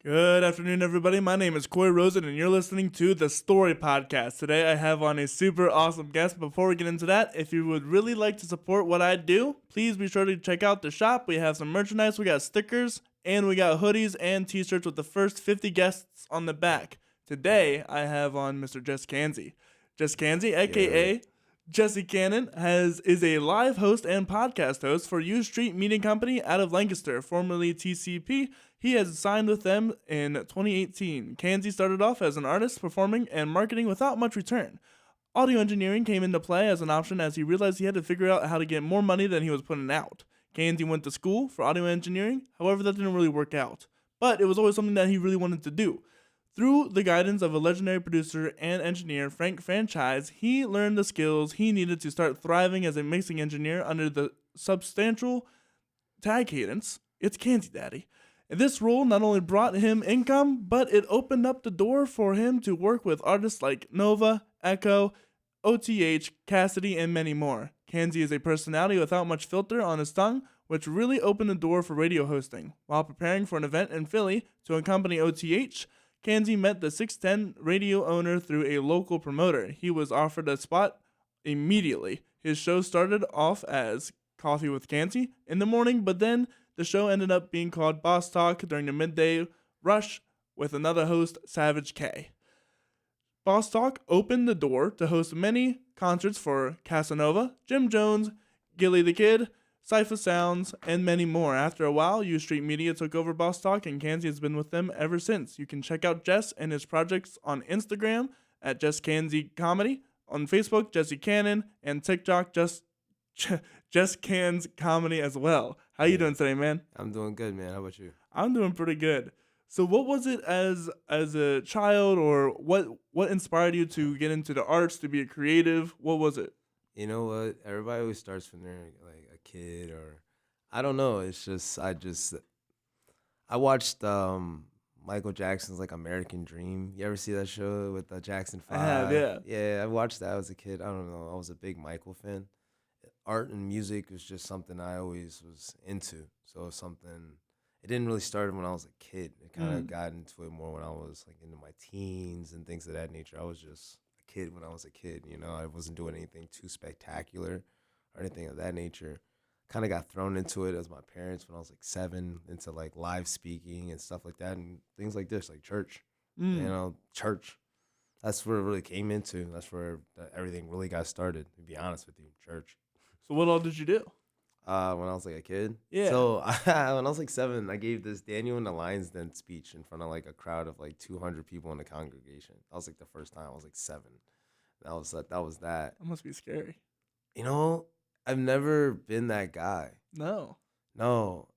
Good afternoon, everybody. My name is Corey Rosen, and you're listening to the Story Podcast. Today, I have on a super awesome guest. Before we get into that, if you would really like to support what I do, please be sure to check out the shop. We have some merchandise, we got stickers, and we got hoodies and t-shirts with the first 50 guests on the back. Today, I have on Mr. Jess Cannzie. Jess Cannzie, aka Jesse Cannon, is a live host and podcast host for U Street Meeting Company out of Lancaster, formerly TCP. He has signed with them in 2018. Cannzie started off as an artist, performing and marketing without much return. Audio engineering came into play as an option as he realized he had to figure out how to get more money than he was putting out. Cannzie went to school for audio engineering, however, that didn't really work out. But it was always something that he really wanted to do. Through the guidance of a legendary producer and engineer, Frank Franchise, he learned the skills he needed to start thriving as a mixing engineer under the substantial tag cadence. It's Cannzie Daddy. And this role not only brought him income, but it opened up the door for him to work with artists like Nova, Ekko, OTH, Cassidy, and many more. Cannzie is a personality without much filter on his tongue, which really opened the door for radio hosting. While preparing for an event in Philly to accompany OTH, Cannzie met the 610 radio owner through a local promoter. He was offered a spot immediately. His show started off as Coffee with Cannzie in the morning, but then the show ended up being called Boss Talk during the midday rush with another host, Savage K. Boss Talk opened the door to host many concerts for Casanova, Jim Jones, Gilly the Kid, Cypher Sounds, and many more. After a while, U Street Media took over Boss Talk, and Cannzie has been with them ever since. You can check out Jess and his projects on Instagram at Jess Cannzie Comedy, on Facebook, Jesse Cannon, and TikTok, Jess Cann's Comedy as well. How you doing today, man? I'm doing good, man. How about you? I'm doing pretty good. So what was it as a child, or what inspired you to get into the arts, to be a creative? What was it? You know what? Everybody always starts when they're like a kid, or I don't know. It's just I watched Michael Jackson's like American Dream. You ever see that show with the Jackson I have, 5? yeah. Yeah, I watched that as a kid. I don't know. I was a big Michael fan. Art and music was just something I always was into. So it's something it didn't really start when I was a kid. It kind of got into it more when I was like into my teens and things of that nature. I was just a kid when I was a kid, you know. I wasn't doing anything too spectacular or anything of that nature. Kind of got thrown into it as my parents when I was like 7, into like live speaking and stuff like that, and things like this, like church. You know, church. That's where it really came into. That's where everything really got started, to be honest with you, church. So what all did you do? When I was like a kid. Yeah. So when I was like 7, I gave this Daniel in the Lion's Den speech in front of like a crowd of like 200 people in the congregation. That was like the first time. I was like 7. That was that. That was that. That must be scary. You know, I've never been that guy. No. No,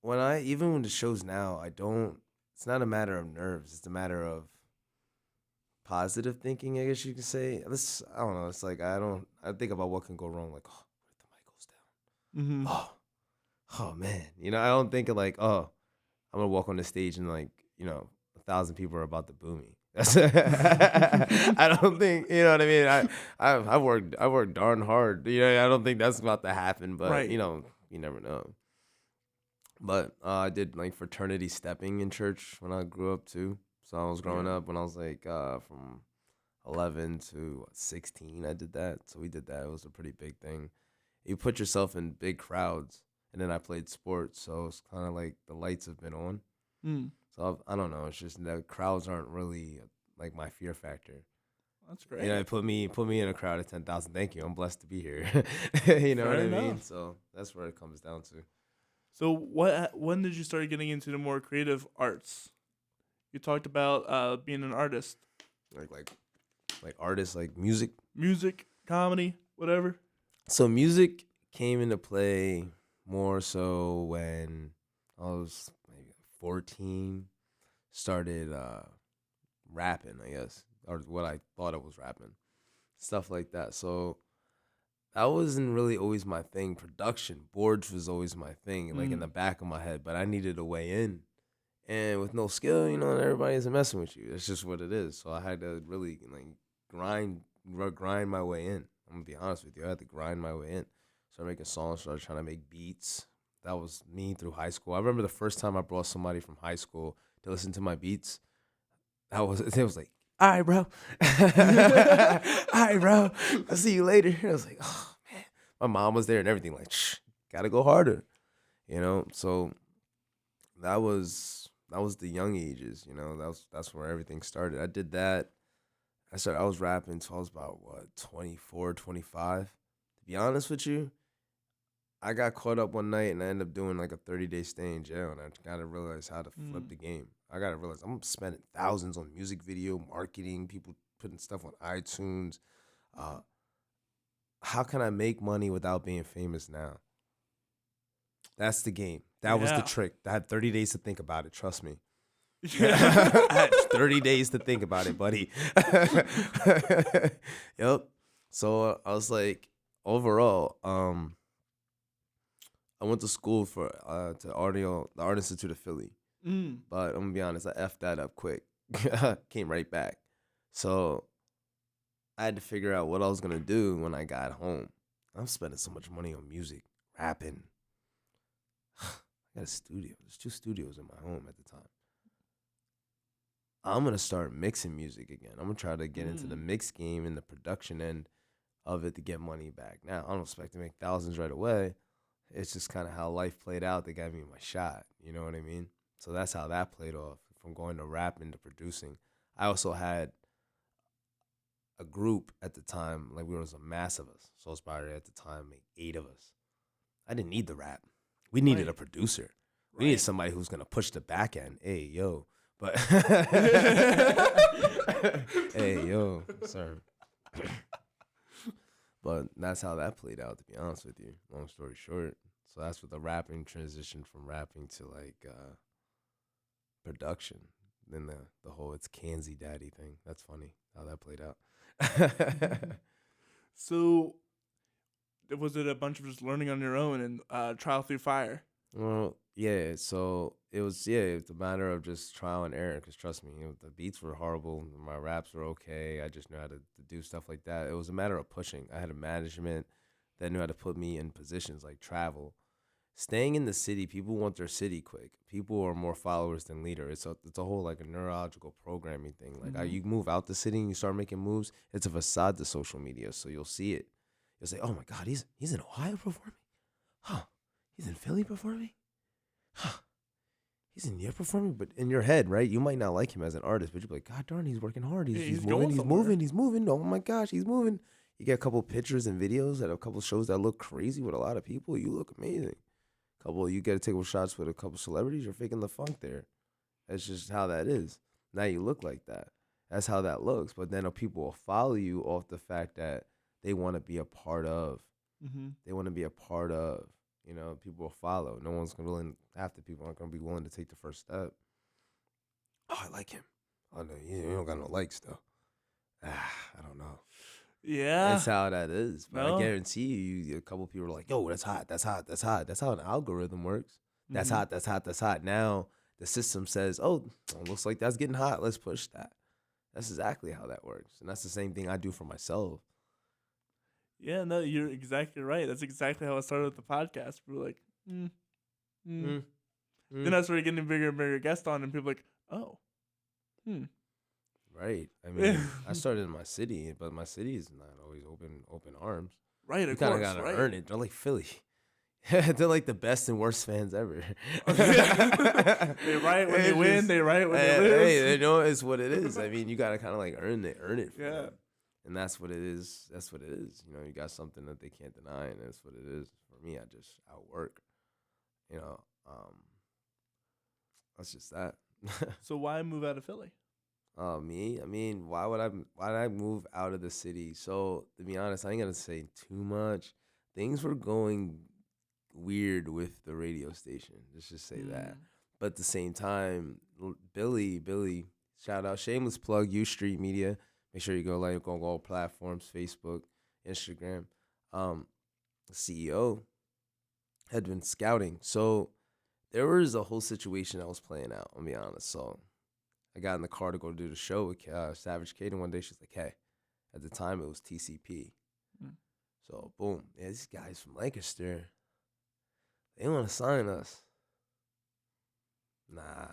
when I even when the shows now, I don't. It's not a matter of nerves. It's a matter of positive thinking, I guess you could say. I don't know. It's like I think about what can go wrong. Like, oh, what if the mic goes down? Mm-hmm. Oh man. You know, I don't think of like, oh, I'm gonna walk on the stage and like, 1,000 people are about to boo me. That's I don't think, you know what I mean. I worked darn hard. You know, I don't think that's about to happen. But Right. you never know. But I did like fraternity stepping in church when I grew up too. So I was growing up when I was like from 11 to 16. I did that. So we did that. It was a pretty big thing. You put yourself in big crowds, and then I played sports, so it's kind of like the lights have been on. Mm. So I don't know. It's just that crowds aren't really like my fear factor. That's great. You know, put me in a crowd of 10,000. Thank you. I'm blessed to be here. You know Fair what I mean? enough. So that's where it comes down to. So when did you start getting into the more creative arts? You talked about being an artist. Like artists, like music. Music, comedy, whatever. So music came into play more so when I was maybe 14, started rapping, I guess, or what I thought I was rapping, stuff like that. So that wasn't really always my thing. Production, boards was always my thing, like in the back of my head, but I needed a way in. And with no skill, everybody isn't messing with you. That's just what it is. So I had to really like grind my way in. I'm gonna be honest with you. I had to grind my way in. Started making songs, started trying to make beats, that was me through high school. I remember the first time I brought somebody from high school to listen to my beats. It was like, all right, bro. All right, bro. I'll see you later. I was like, oh man. My mom was there and everything, like, shh, gotta go harder. So that was the young ages, that's where everything started. I did that. I was rapping until I was about 24, 25. To be honest with you, I got caught up one night and I ended up doing like a 30-day stay in jail, and I gotta realize how to flip the game. I gotta realize I'm spending thousands on music video, marketing, people putting stuff on iTunes. How can I make money without being famous now? That's the game. That was the trick. I had 30 days to think about it. Trust me. I had 30 days to think about it, buddy. Yep. So I was like, overall, I went to school for the Art Institute of Philly. But I'm gonna be honest, I effed that up quick. Came right back. So I had to figure out what I was gonna do when I got home. I'm spending so much money on music, rapping. I got a studio. There's 2 studios in my home at the time. I'm gonna start mixing music again. I'm gonna try to get into the mix game and the production end of it to get money back. Now, I don't expect to make thousands right away. It's just kind of how life played out that got me my shot. You know what I mean? So that's how that played off, from going to rapping to producing. I also had a group at the time, like we was a mass of us. So probably at the time, like 8 of us. I didn't need the rap. We needed a producer. We needed somebody who's gonna push the back end. Hey, yo. But hey, yo, sir. But that's how that played out, to be honest with you. Long story short. So that's what the rapping transitioned from rapping to like production. Then the whole it's Cannzie Daddy thing. That's funny how that played out. So was it a bunch of just learning on your own and trial through fire? Well, yeah. So it was a matter of just trial and error. Because trust me, the beats were horrible. My raps were okay. I just knew how to do stuff like that. It was a matter of pushing. I had a management that knew how to put me in positions like travel. Staying in the city, people want their city quick. People are more followers than leader. It's a whole like a neurological programming thing. Like you move out the city and you start making moves. It's a facade to social media, so you'll see it. You'll say, "Oh my God, he's in Ohio performing, huh? He's in Philly performing, huh? He's in here performing." But in your head, right, you might not like him as an artist, but you'll be like, "God darn, he's working hard. He's moving. He's moving. Oh my gosh, he's moving." You get a couple pictures and videos at a couple shows that look crazy with a lot of people. You look amazing. You get to take shots with a couple celebrities, you're faking the funk there. That's just how that is. Now you look like that. That's how that looks. But then people will follow you off the fact that they want to be a part of. They want to be a part of. People will follow. No one's willing. Half the people aren't going to be willing to take the first step. Oh, I like him. Oh no, you don't got no likes though. I don't know. Yeah. That's how that is. But I guarantee you, a couple people are like, yo, that's hot, that's hot, that's hot. That's how an algorithm works. That's hot, that's hot, that's hot. Now the system says, oh, looks like that's getting hot. Let's push that. That's exactly how that works. And that's the same thing I do for myself. Yeah, no, you're exactly right. That's exactly how I started with the podcast. We were like, Then I started getting bigger and bigger guests on, and people were like, oh, Right. I mean, I started in my city, but my city is not always open arms. Right, You kind of got to earn it. They're like Philly. They're like the best and worst fans ever. They write when they win. They write when they lose. Hey, they know it's what it is. I mean, you got to kind of like earn it for them. And that's what it is. That's what it is. You got something that they can't deny, and that's what it is. For me, I just outwork. That's just that. So why move out of Philly? Me? I mean, why would I move out of the city? So, to be honest, I ain't gonna say too much. Things were going weird with the radio station. Let's just say that. But at the same time, Billy, shout out, shameless plug, U Street Media. Make sure you go like on all platforms, Facebook, Instagram. The CEO had been scouting. So there was a whole situation that was playing out, I'll be honest. So I got in the car to go do the show with Savage Kate, and one day she's like, hey, at the time it was TCP. So boom, this guy's from Lancaster. They want to sign us. Nah.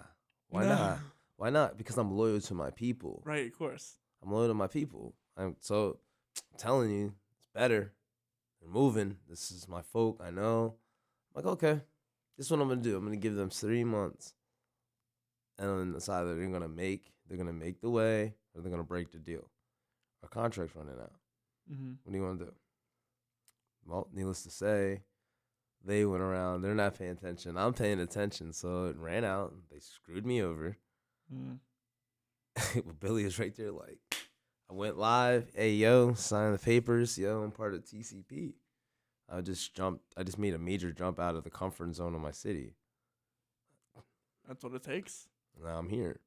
Why No. not? Why not? Because I'm loyal to my people. Right, of course. I'm loyal to my people. I'm telling you, it's better. They're moving. This is my folk. I know. I'm like, okay, this is what I'm gonna do. I'm gonna give them 3 months, and then it's either they're gonna make the way, or they're gonna break the deal. Our contract's running out. Mm-hmm. What do you want to do? Well, needless to say, they went around. They're not paying attention. I'm paying attention, so it ran out. They screwed me over. Billy is right there. Like, I went live. Hey, yo, sign the papers. Yo, I'm part of TCP. I just made a major jump out of the comfort zone of my city. That's what it takes. Now I'm here.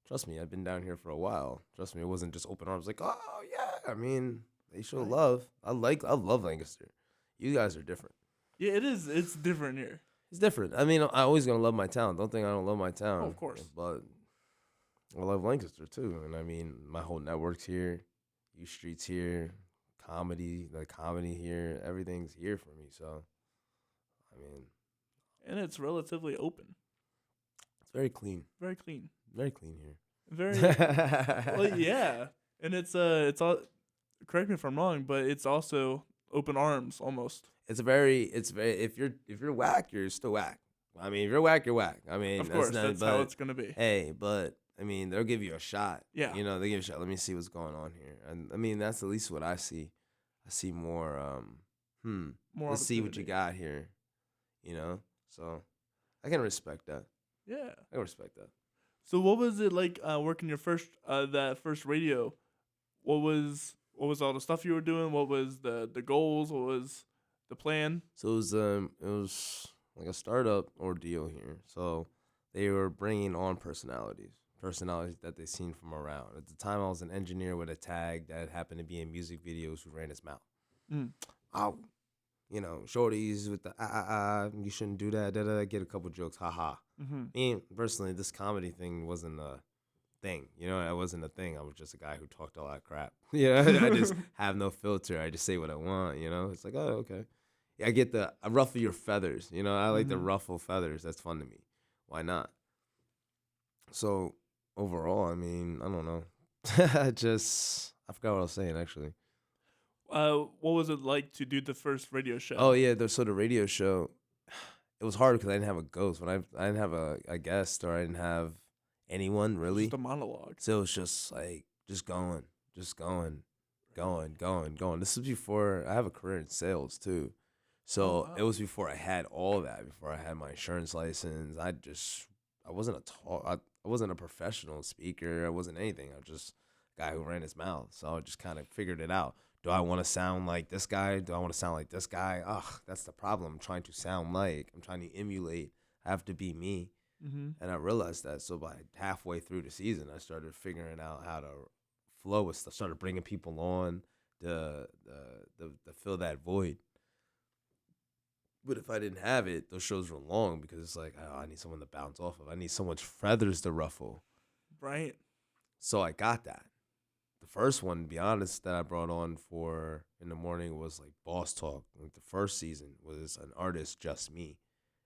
Trust me, I've been down here for a while. Trust me, it wasn't just open arms like, oh yeah. I mean, they show love. I love Lancaster. You guys are different. Yeah, it is. It's different here. It's different. I mean, I always gonna love my town. Don't think I don't love my town. Oh, of course. But I love Lancaster too. And I mean, my whole network's here. U Street's here. Comedy here. Everything's here for me. So, I mean. And it's relatively open. It's very clean. Very clean. Very clean here. Very. Well, yeah. And it's all. Correct me if I'm wrong, but it's also open arms almost. It's very. If you're whack, you're still whack. I mean, if you're whack, you're whack. I mean, of course, that's how it's gonna be. Hey, but I mean, they'll give you a shot. Yeah. You know, they give you a shot. Let me see what's going on here. And I mean, that's at least what I see. I see more. More. Let's see what you got here. You know, so I can respect that. Yeah. I can respect that. So what was it like working your first that first radio? What was all the stuff you were doing? What was the goals? What was the plan? So it was like a startup ordeal here. So they were bringing on personalities that they seen from around. At the time, I was an engineer with a tag that happened to be in music videos who ran his mouth. Oh, you know, shorties with the you shouldn't do that. Get a couple jokes, haha. Me personally, this comedy thing wasn't a thing. You know, it wasn't a thing. I was just a guy who talked a lot of crap. Yeah, I just have no filter. I just say what I want. You know, it's like, oh, okay. Yeah, I ruffle your feathers. You know, I like to ruffle feathers. That's fun to me. Why not? So overall, I mean, I don't know. I forgot what I was saying actually. What was it like to do the first radio show? Oh yeah, the radio show. It was hard because I didn't have a ghost. When I didn't have a guest, or I didn't have anyone really. Just a monologue. So it was just like going. This was before I have a career in sales too. So It was before I had all that. Before I had my insurance license, I wasn't a professional speaker. I wasn't anything. I was just a guy who ran his mouth. So I just kind of figured it out. Do I want to sound like this guy? Do I want to sound like this guy? Ugh, that's the problem. I'm trying to sound like. I'm trying to emulate. I have to be me. And I realized that. So by halfway through the season, I started figuring out how to flow with stuff. Started bringing people on to fill that void. But if I didn't have it, those shows were long because it's like, oh, I need someone to bounce off of. I need someone's feathers to ruffle. Right. So I got that. The first one, to be honest, that I brought on for in the morning was like Boss Talk. Like the first season was an artist, just me.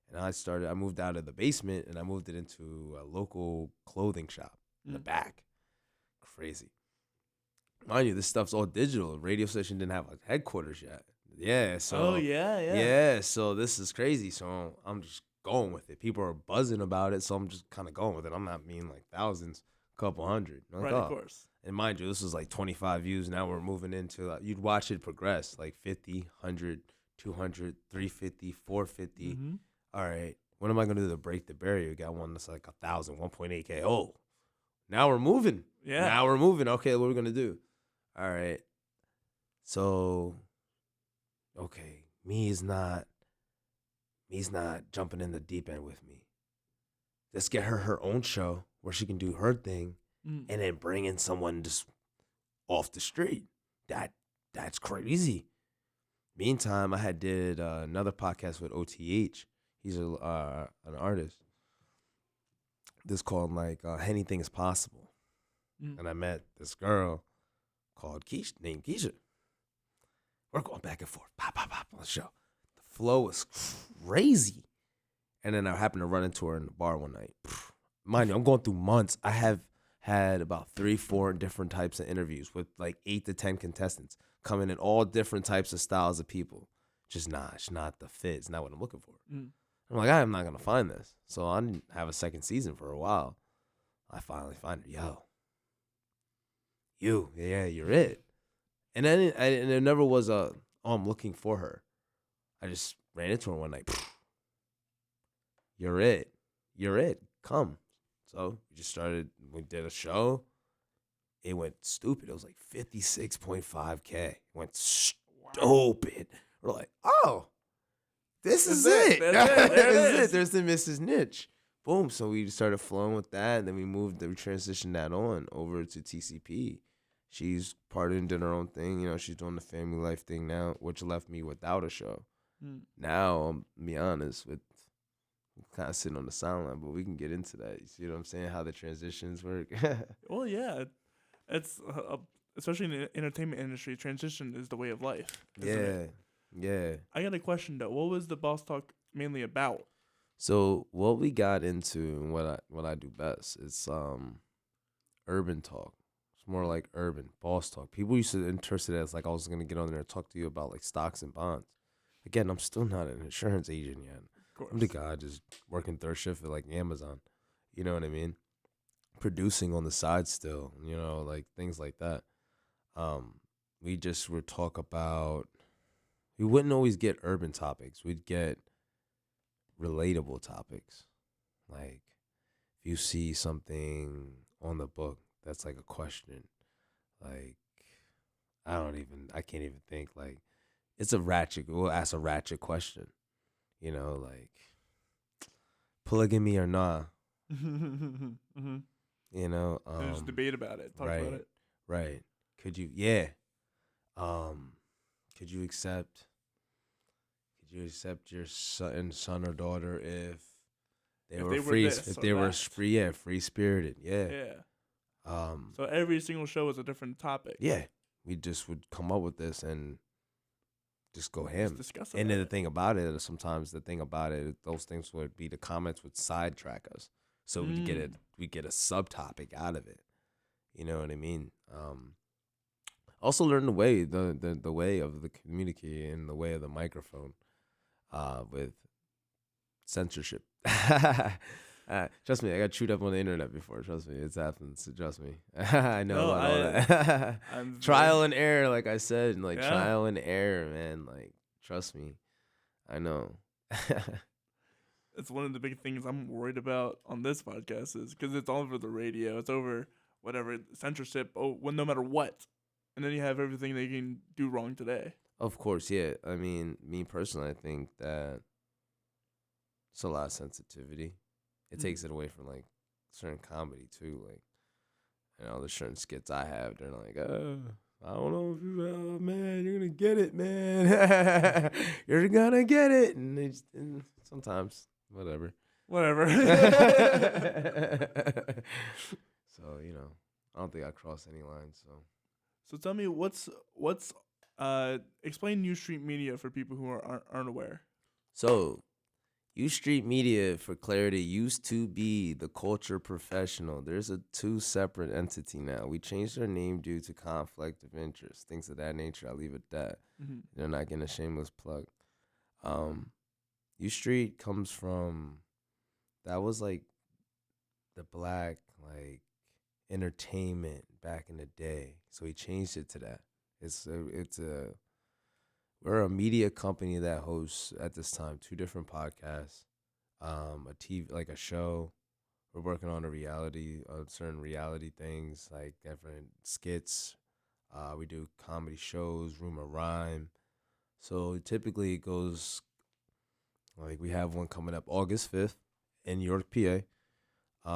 And I moved out of the basement and I moved it into a local clothing shop in the back. Crazy. Mind you, this stuff's all digital. The radio station didn't have like headquarters yet. Yeah, so. Oh, yeah. Yeah, so this is crazy. So I'm just going with it. People are buzzing about it, so I'm just kind of going with it. I'm not mean like thousands, a couple hundred. Like, right, of course. And mind you, this was like 25 views. Now we're moving into, you'd watch it progress, like 50, 100, 200, 350, 450. All right, what am I going to do to break the barrier? We got one that's like 1,000, 1.8K. Oh, now we're moving. Yeah. Now we're moving. Okay, what are we going to do? All right. So, okay, me's not jumping in the deep end with me. Let's get her own show where she can do her thing and then bring in someone just off the street. That's crazy. Meantime, I had did another podcast with OTH. He's an artist. This called like Anything is Possible. And I met this girl named Keisha. We're going back and forth. Pop, pop, pop on the show. The flow was crazy. And then I happened to run into her in the bar one night. Mind you, I'm going through months. I have had about 3-4 different types of interviews with like 8 to 10 contestants coming in all different types of styles of people. It's not the fit. It's not what I'm looking for. I'm like, I'm not going to find this. So I didn't have a second season for a while. I finally find her. You're it. And then and there never was I'm looking for her. I just ran into her one night. You're it. Come. So we did a show. It went stupid. It was like 56.5K. It went stupid. We're like, oh, this is it. There's the Mrs. Niche. Boom. So we started flowing with that. And then we transitioned that on over to TCP. She's partying, doing her own thing. She's doing the family life thing now, which left me without a show. Now, I'm be honest, I'm kind of sitting on the sideline, but we can get into that. You see what I'm saying? How the transitions work. Well, yeah. It's especially in the entertainment industry, transition is the way of life. Yeah. I got a question though. What was the Boss Talk mainly about? So what we got into and what I do best is urban talk. It's more like urban boss talk. People used to interpret it as like I was gonna get on there and talk to you about like stocks and bonds. Again, I'm still not an insurance agent yet. I'm the guy just working third shift at like Amazon. You know what I mean? Producing on the side still, like things like that. We just would talk about, we wouldn't always get urban topics. We'd get relatable topics. Like if you see something on the book that's like a question, like I can't even think, like we'll ask a ratchet question, like polygamy or not. There's debate about it. Talk about it. Right. Could you accept your son or daughter if they were free spirited? Yeah. So every single show is a different topic. Yeah. We just would come up with this and just go ham. Discuss it. And then those things about it, those things would be, the comments would sidetrack us. So we get a subtopic out of it. You know what I mean? Also learn the way of the communicator and the way of the microphone, with censorship. Trust me, I got chewed up on the internet before. Trust me, it's happened. So trust me, I know about all that. Trial and error, like I said, trial and error, man. Like, trust me, I know. It's one of the big things I'm worried about on this podcast is because it's all over the radio. It's over whatever censorship. No matter what, and then you have everything they can do wrong today. Of course, yeah. I mean, me personally, I think that it's a lot of sensitivity. It takes it away from like certain comedy too. Like, there's certain skits I have. They're like, I don't know if you, man, you're gonna get it, man. You're gonna get it, and sometimes whatever. So I don't think I crossed any lines. So tell me, what's explain U Street Media for people who aren't aware. So, U Street Media, for clarity, used to be The Culture Professional. There's a 2 separate entity now. We changed our name due to conflict of interest, things of that nature. I'll leave it at that. They're not getting a shameless plug. U Street comes from, that was like the black like entertainment back in the day. So he changed it to that. We're a media company that hosts at this time 2 different podcasts, a TV, like a show. We're working on certain reality things, like different skits. We do comedy shows, Rumor Rhyme. So typically it goes, like we have one coming up August 5th in York, PA,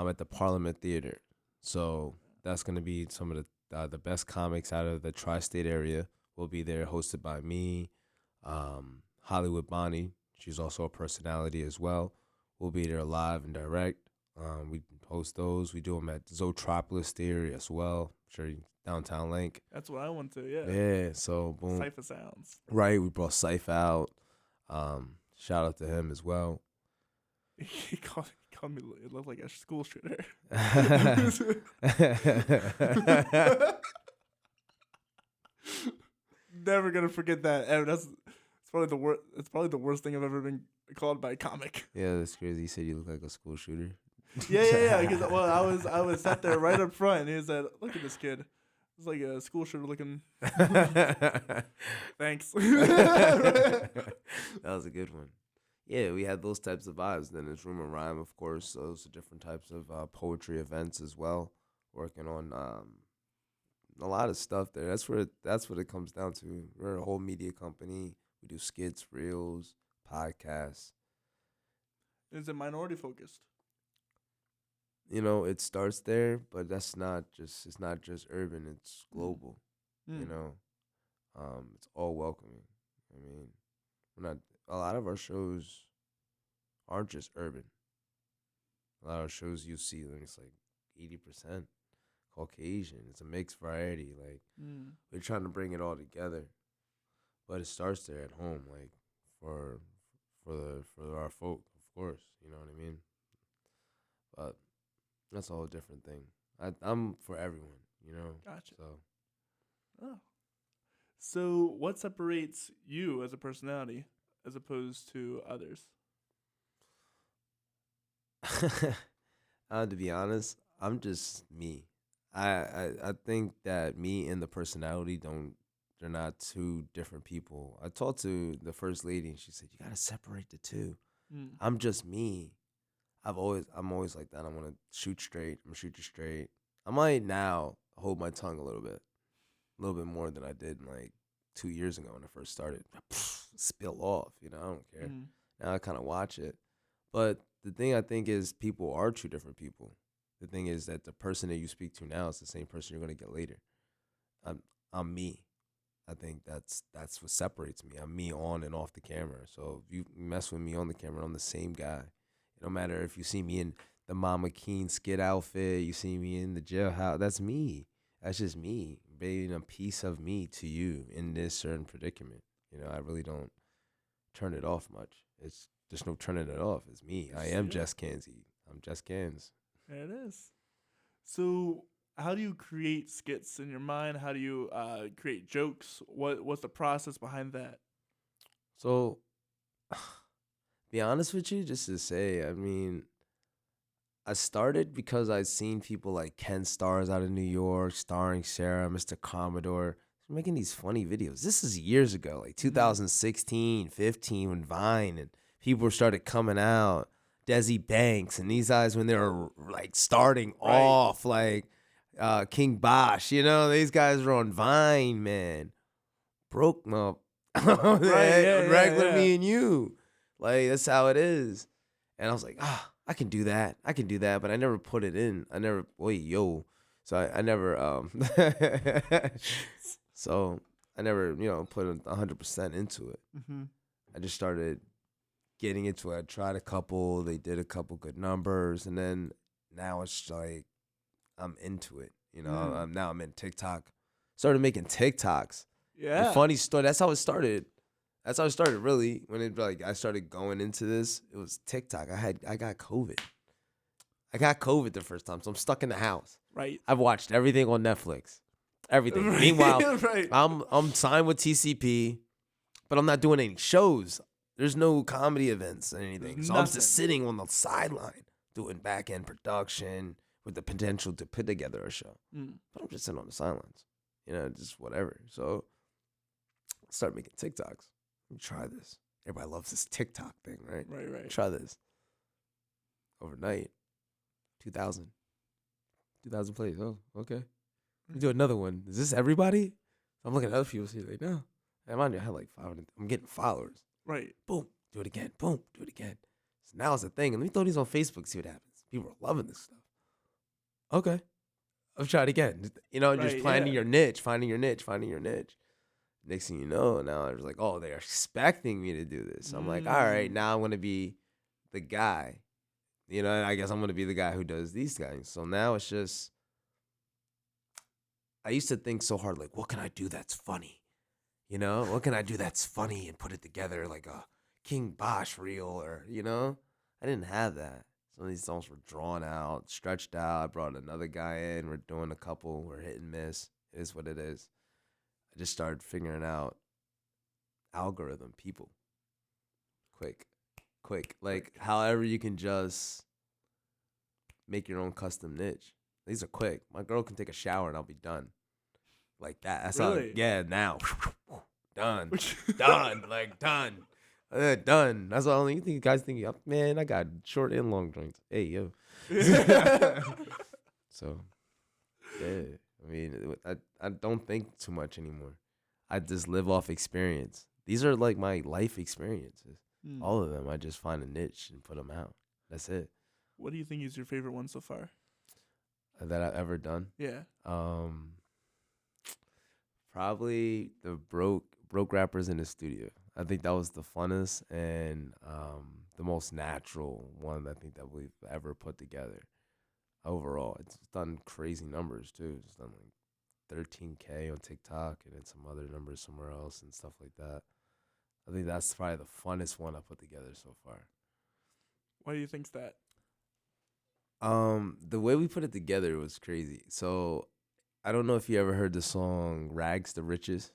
at the Parliament Theater. So that's going to be some of the best comics out of the tri-state area will be there, hosted by me, Hollywood Bonnie. She's also a personality as well. We'll be there live and direct. We host those. We do them at Zootropolis Theater as well. Sure, downtown Link. That's what I want to. Yeah. Yeah. So boom. Cypher Sounds. Right. We brought Cypher out. Shout out to him as well. He called me. It looked like a school shooter. Never gonna forget that. And that's it's probably the worst. It's probably the worst thing I've ever been called by a comic. Yeah, that's crazy. You said you look like a school shooter. Yeah. Because I was sat there right up front, and he said, "Look at this kid. It's like a school shooter looking." Thanks. That was a good one. Yeah, we had those types of vibes. Then there's Room and Rhyme, of course. Those are different types of poetry events as well. Working on a lot of stuff there. That's what it comes down to. We're a whole media company. We do skits, reels, podcasts. Is it minority focused? It starts there, but it's not just urban, it's global. Mm. It's all welcoming. I mean, we're not a lot of our shows aren't just urban. A lot of shows you see, like, it's like 80% Caucasian. It's a mixed variety. Like, we're trying to bring it all together, but it starts there at home, like for our folk, of course. You know what I mean? But that's a whole different thing. I'm for everyone. Gotcha. So Oh. So what separates you as a personality as opposed to others? to be honest, I'm just me. I think that me and the personality they're not two different people. I talked to the first lady and she said, "You gotta separate the two." Mm. I'm just me. I'm always like that. I wanna shoot straight. I'm gonna shoot you straight. I might now hold my tongue a little bit more than I did like 2 years ago when I first started. Spill off, I don't care. Mm. Now I kinda watch it. But the thing I think is people are two different people. The thing is that the person that you speak to now is the same person you're gonna get later. I'm me. I think that's what separates me. I'm me on and off the camera. So if you mess with me on the camera, I'm the same guy. It don't matter if you see me in the Mama Keen skit outfit, you see me in the jailhouse. That's me. That's just me, being a piece of me to you in this certain predicament. I really don't turn it off much. It's there's no turning it off. It's me. I am Jess Cannzie. I'm Jess Cans. There it is. So, how do you create skits in your mind? How do you create jokes? What's the process behind that? So, be honest with you, just to say, I mean, I started because I'd seen people like Ken Stars out of New York, starring Sarah, Mr. Commodore, making these funny videos. This is years ago, like 2016, 15, when Vine and people started coming out. Desi Banks and these guys when they were like starting off, like King Bosch, these guys were on Vine, man. Broke up. Regular me and you. Like, that's how it is. And I was like, I can do that. But I never put it in. I never, So I never, so I never, put 100% into it. Mm-hmm. I just started getting into it. I tried a couple. They did a couple good numbers. And then now it's like I'm into it. Now I'm in TikTok. Started making TikToks. Yeah. The funny story, that's how it started. Really. When I started going into this, it was TikTok. I got COVID. The first time, so I'm stuck in the house. Right. I've watched everything on Netflix. Everything. Right. Meanwhile, right. I'm signed with TCP, but I'm not doing any shows. There's no comedy events or anything. So I'm just sitting on the sideline doing back end production with the potential to put together a show. But I'm just sitting on the sidelines, just whatever. So I started making TikToks. Let me try this. Everybody loves this TikTok thing, right? Right. Try this. Overnight, 2,000 plays. Oh, okay. Let me do another one. Is this everybody? I'm looking at other people. See, like, no. And mind you, I had like 500. I'm getting followers. Right. Boom. Do it again. Boom. Do it again. So now it's a thing. And let me throw these on Facebook, see what happens. People are loving this stuff. Okay. I'll try it again. Just finding your niche. Next thing you know, now I was like, oh, they're expecting me to do this. So I'm like, all right, now I'm going to be the guy. I guess I'm going to be the guy who does these guys. So now it's just, I used to think so hard, like, what can I do that's funny? What can I do that's funny and put it together like a King Bosch reel or, I didn't have that. Some of these songs were drawn out, stretched out. I brought another guy in. We're doing a couple. We're hit and miss. It is what it is. I just started figuring out algorithm, people. Quick. Like, however you can just make your own custom niche. These are quick. My girl can take a shower and I'll be done. Like that. That's Really? now. Done. Done. Like, done. Done. That's all you think guys think. Man, I got short and long joints. Hey, yo. So, yeah. I mean, I don't think too much anymore. I just live off experience. These are like my life experiences. All of them. I just find a niche and put them out. That's it. What do you think is your favorite one so far? That I've ever done? Yeah. Probably the broke rappers in the studio. I think that was the funnest and the most natural one I think that we've ever put together. Overall, it's done crazy numbers too. It's done like 13K on TikTok and then some other numbers somewhere else and stuff like that. I think that's probably the funnest one I put together so far. Why do you think's that? The way we put it together was crazy. So I don't know if you ever heard the song "Rags to Riches."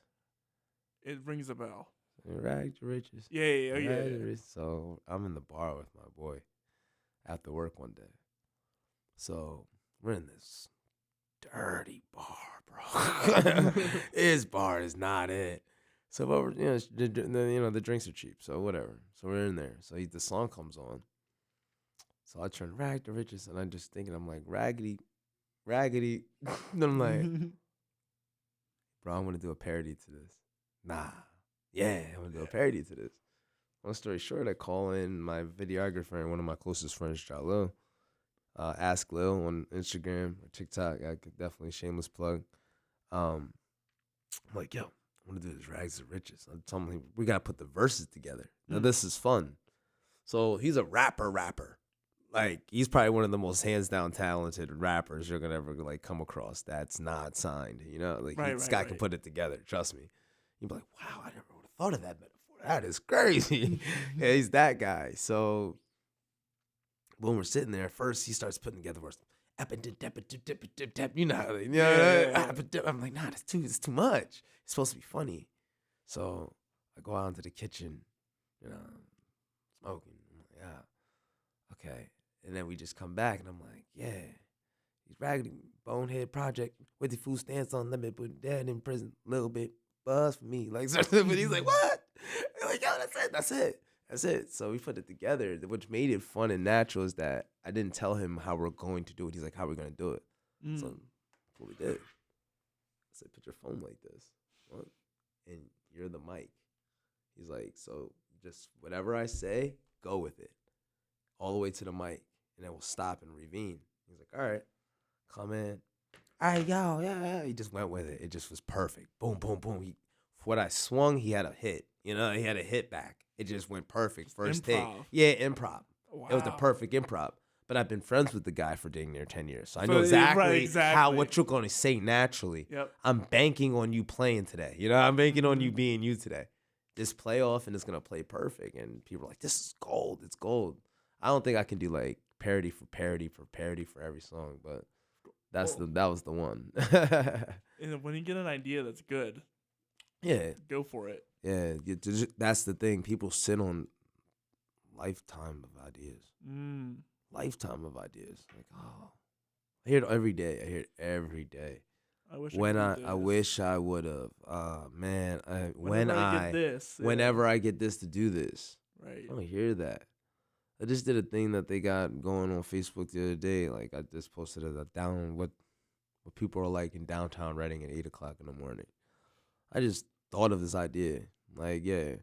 It rings a bell. Rags to Riches. Yeah. So I'm in the bar with my boy after work one day. So we're in this dirty bar, bro. His bar is not it. So, but the drinks are cheap, so whatever. So we're in there. So the song comes on. So I turn "Rag to Riches," and I'm just thinking, I'm like, raggedy. And I'm like, bro, I'm gonna do a parody to this. Nah, yeah, I'm gonna do a parody to this. Long story short, I call in my videographer and one of my closest friends, Jalil. Ask Lil on Instagram or TikTok. I could definitely shameless plug. I'm like, yo, I'm gonna do this "Rags to Riches." I'm telling him we gotta put the verses together. Now this is fun. So he's a rapper. Like, he's probably one of the most hands down talented rappers you're gonna ever like come across that's not signed. You know, like this guy can put it together. Trust me. You'd be like, wow, I never would have thought of that metaphor. That is crazy. Yeah, he's that guy. So when we're sitting there, first he starts putting together words. You know how I'm like, nah, it's too much. It's supposed to be funny. So I go out into the kitchen, smoking. I'm like, yeah, okay. And then we just come back, and I'm like, yeah, he's raggedy bonehead project with the food stance on limit, put dad in prison a little bit, buzz for me. Like, but he's like, what? I'm like, yo, that's it. So we put it together, which made it fun and natural is that I didn't tell him how we're going to do it. He's like, how are we going to do it? So that's what we did. I said, put your phone like this, and you're the mic. He's like, so just whatever I say, go with it. All the way to the mic, and then we'll stop and ravine. He's like, all right, come in. All right, yo, yeah. He just went with it. It just was perfect. Boom, boom, boom. What I swung, he had a hit. He had a hit back. It just went perfect. First take. Yeah, improv. Wow. It was the perfect improv. But I've been friends with the guy for dang near 10 years. So I know exactly what you're going to say naturally. Yep. I'm banking on you playing today. I'm banking on you being you today. Just play off, and it's going to play perfect. And people are like, this is gold. It's gold. I don't think I can do like parody for every song, but that was the one. And when you get an idea that's good, yeah, go for it. Yeah, that's the thing. People sit on lifetime of ideas. Lifetime of ideas. Like, oh, I hear it every day. I wish I would have. Man, whenever I get this to do this, right? I don't hear that. I just did a thing that they got going on Facebook the other day. Like, I just posted what people are like in downtown Reading at 8:00 in the morning. I just thought of this idea. Like, yeah,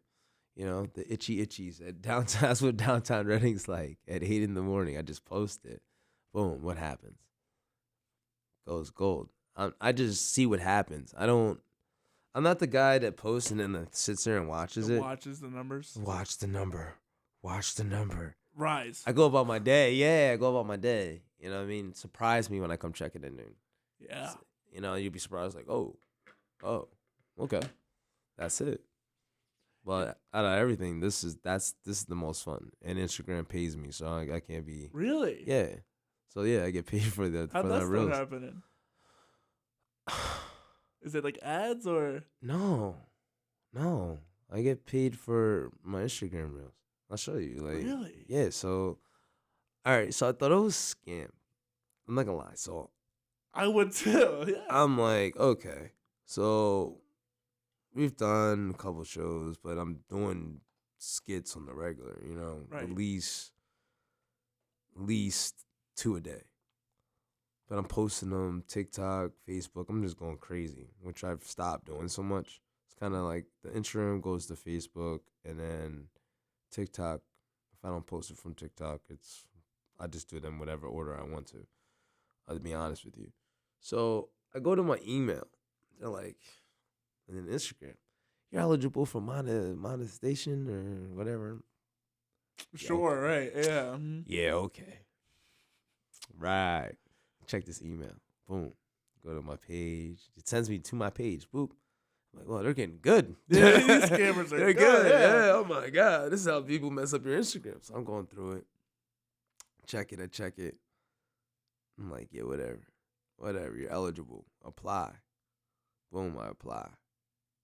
the itchy itchies at downtown. That's what downtown Reading's like at 8 in the morning. I just post it. Boom. What happens? Goes gold. I just see what happens. I'm not the guy that posts and then sits there and watches it. Watches the numbers. Watch the number. Rise. I go about my day. Yeah, I go about my day. You know what I mean? Surprise me when I come check it in noon. Yeah. You'd be surprised like, oh, okay. That's it. But out of everything, this is the most fun. And Instagram pays me, so I can't be. Really? Yeah. So yeah, I get paid for How'd for that that start reels. happening? Is it like ads or? No. I get paid for my Instagram reels. I'll show you. Like, Really? yeah. So, all right. So I thought it was a scam. I'm not gonna lie. So I would too. Yeah. I'm like, okay. So we've done a couple shows, but I'm doing skits on the regular. You know, Right. at least 2 a day. But I'm posting them TikTok, Facebook. I'm just going crazy, which I've stopped doing so much. It's kind of like the Instagram goes to Facebook, and then TikTok. If I don't post it from TikTok, I just do them whatever order I want to. I'll be honest with you. So I go to my email. They're like, and then Instagram, you're eligible for monetization or whatever. Sure. Right. Yeah. Yeah, okay. Right. Check this email. Boom. Go to my page. It sends me to my page. Boop. I'm like, well, they're getting good. Yeah, these scammers are they're good. Yeah. Oh my God. This is how people mess up your Instagram. So I'm going through it. I check it. I'm like, yeah, whatever. Whatever. You're eligible. Apply. Boom, I apply.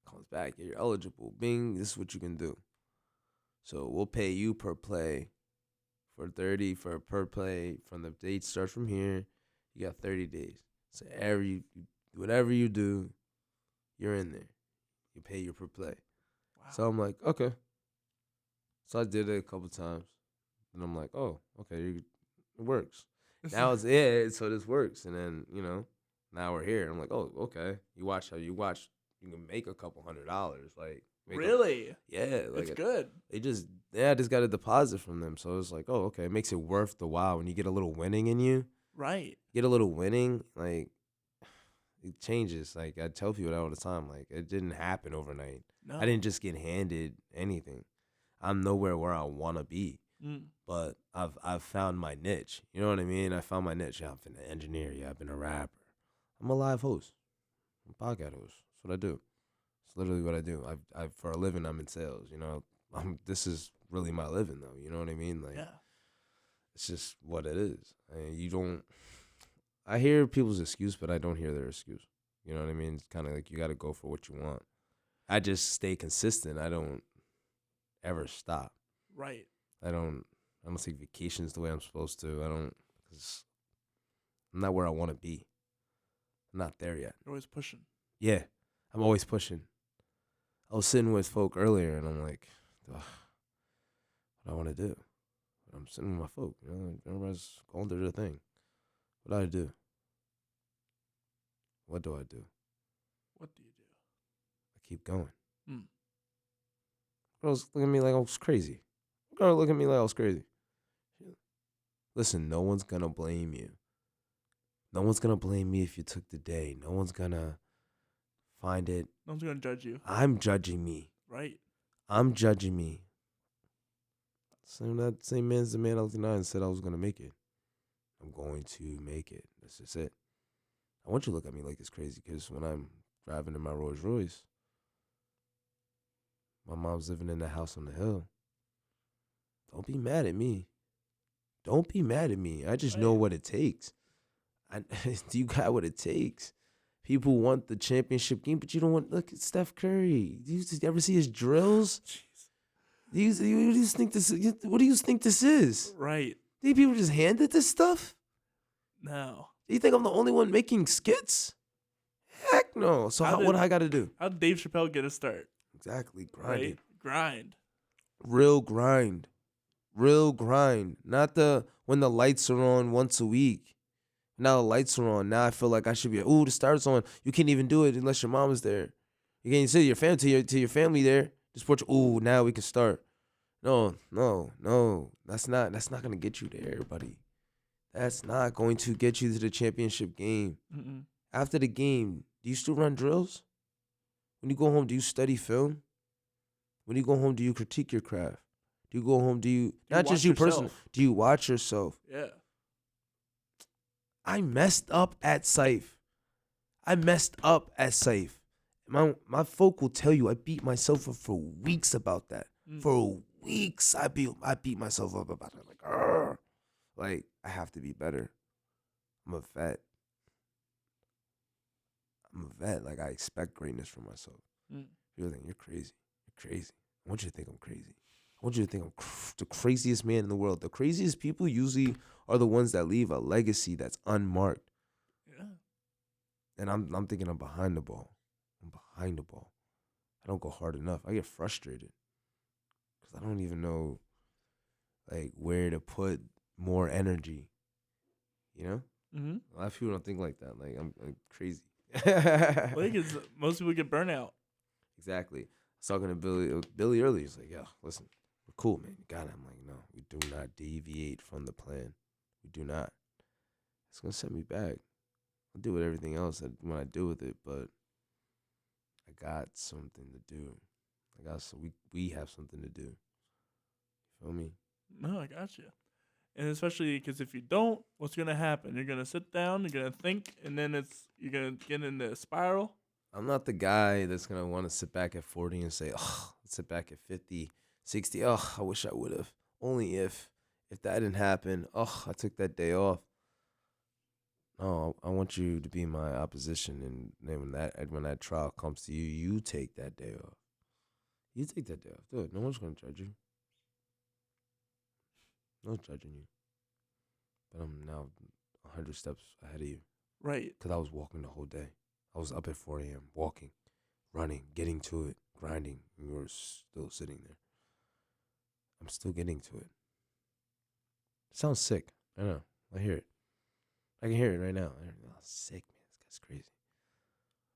Comes back. Yeah, you're eligible. Bing, this is what you can do. So we'll pay you per play for 30 for per play from the date starts from here. You got 30 days. So whatever you do, you're in there. You pay your per play. Wow. So I'm like, okay. So I did it a couple times. And I'm like, oh, okay, it works. Now it's so this works. And then, now we're here. I'm like, oh, okay. You can make a couple $100. Like, really? Yeah. Like it's good. I just got a deposit from them. So it's like, oh, okay. It makes it worth the while when you get a little winning in you. Right. Get a little winning, like, it changes. Like, I tell people that all the time. Like, it didn't happen overnight. No. I didn't just get handed anything. I'm nowhere where I want to be. But I've found my niche. You know what I mean? I found my niche. Yeah, I've been an engineer. Yeah, I've been a rapper. I'm a live host. I'm a podcast host. That's what I do. It's literally what I do. I for a living, I'm in sales. This is really my living, though. You know what I mean? Like, yeah. It's just what it is. I hear people's excuse, but I don't hear their excuse. You know what I mean? It's kind of like you got to go for what you want. I just stay consistent. I don't ever stop. Right. I don't take vacations the way I'm supposed to. Because I'm not where I want to be. I'm not there yet. You're always pushing. Yeah, I'm always pushing. I was sitting with folk earlier, and I'm like, ugh, what I want to do. I'm sitting with my folk. Everybody's going through their thing. What do I do? What do I do? What do you do? I keep going. Girls look at me like I was crazy. Girl look at me like I was crazy. Listen, no one's gonna blame you. No one's gonna blame me if you took the day. No one's gonna find it. No one's gonna judge you. I'm judging me. Right. I'm judging me. That same man's the man I looked in the eye and said I was gonna make it. I'm going to make it. That's just it. I want you to look at me like it's crazy because when I'm driving in my Rolls Royce, my mom's living in the house on the hill. Don't be mad at me. Don't be mad at me. I just know what it takes. You got what it takes. People want the championship game, but you don't want. Look at Steph Curry. Do you ever see his drills? What do you think this is? Right. Do you people just handed this stuff? No. Do you think I'm the only one making skits? Heck no. So what do I got to do? How did Dave Chappelle get a start? Exactly. Grind. Right? Grind. Real grind. Real grind. Not when the lights are on once a week. Now the lights are on. Now I feel like I should be. The star's on. You can't even do it unless your mom is there. You can't say your family there. Just watch. Now we can start. No. That's not gonna get you there, buddy. That's not going to get you to the championship game. Mm-mm. After the game, do you still run drills? When you go home, do you study film? When you go home, do you critique your craft? Do you go home, not just you personally, do you watch yourself? Yeah. I messed up at Safe. My folk will tell you I beat myself up for weeks about that. Mm. For weeks, I beat myself up about it. Like, "Argh." Like, I have to be better. I'm a vet. Like, I expect greatness from myself. Mm. You're like, you're crazy. You're crazy. I want you to think I'm crazy. I want you to think I'm the craziest man in the world. The craziest people usually are the ones that leave a legacy that's unmarked. Yeah. And I'm thinking I'm behind the ball. I'm behind the ball. I don't go hard enough. I get frustrated because I don't even know like where to put more energy. You know, Mm-hmm. a lot of people don't think like that. Like I'm crazy. Well, because most people get burnout. Exactly. I was talking to Billy earlier. He's like, "Yo, listen, we're cool, man. You got it." I'm like, "No, we do not deviate from the plan. We do not. It's gonna set me back. I'll do with everything else when I do with it, but I got something to do. We have something to do. Feel me? No, I got you. And especially because if you don't, what's gonna happen? You're gonna sit down, you're gonna think, and then you're gonna get in the spiral. I'm not the guy that's gonna want to sit back at 40 and say, "Oh, sit back at 50, 60. Oh, I wish I would have. Only if that didn't happen. Oh, I took that day off." No, I want you to be my opposition, and then when that trial comes to you, you take that day off. You take that day off. Do it. No one's gonna judge you. No one's judging you. But I'm now 100 steps ahead of you Right. because I was walking the whole day. I was up at 4 a.m. walking, running, getting to it, grinding, and you were still sitting there. I'm still getting to it. It sounds sick. I know. I hear it. I can hear it right now. Oh, sick, man. This guy's crazy.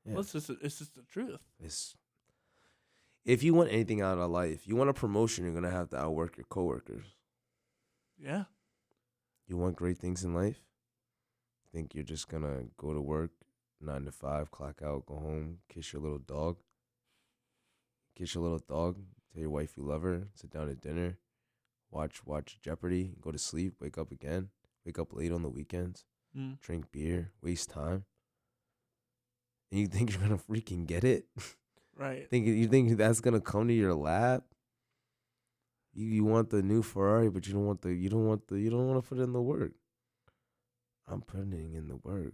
Yeah. Well, it's just the truth. If you want anything out of life, you want a promotion, you're gonna have to outwork your coworkers. Yeah. You want great things in life? Think you're just gonna go to work 9 to 5, clock out, go home, kiss your little dog, tell your wife you love her, sit down at dinner, watch Jeopardy, go to sleep, wake up again, wake up late on the weekends, drink beer, waste time, and you think you're gonna freaking get it? Right. You think that's gonna come to your lap? You want the new Ferrari, but you don't want to put in the work. I'm putting in the work.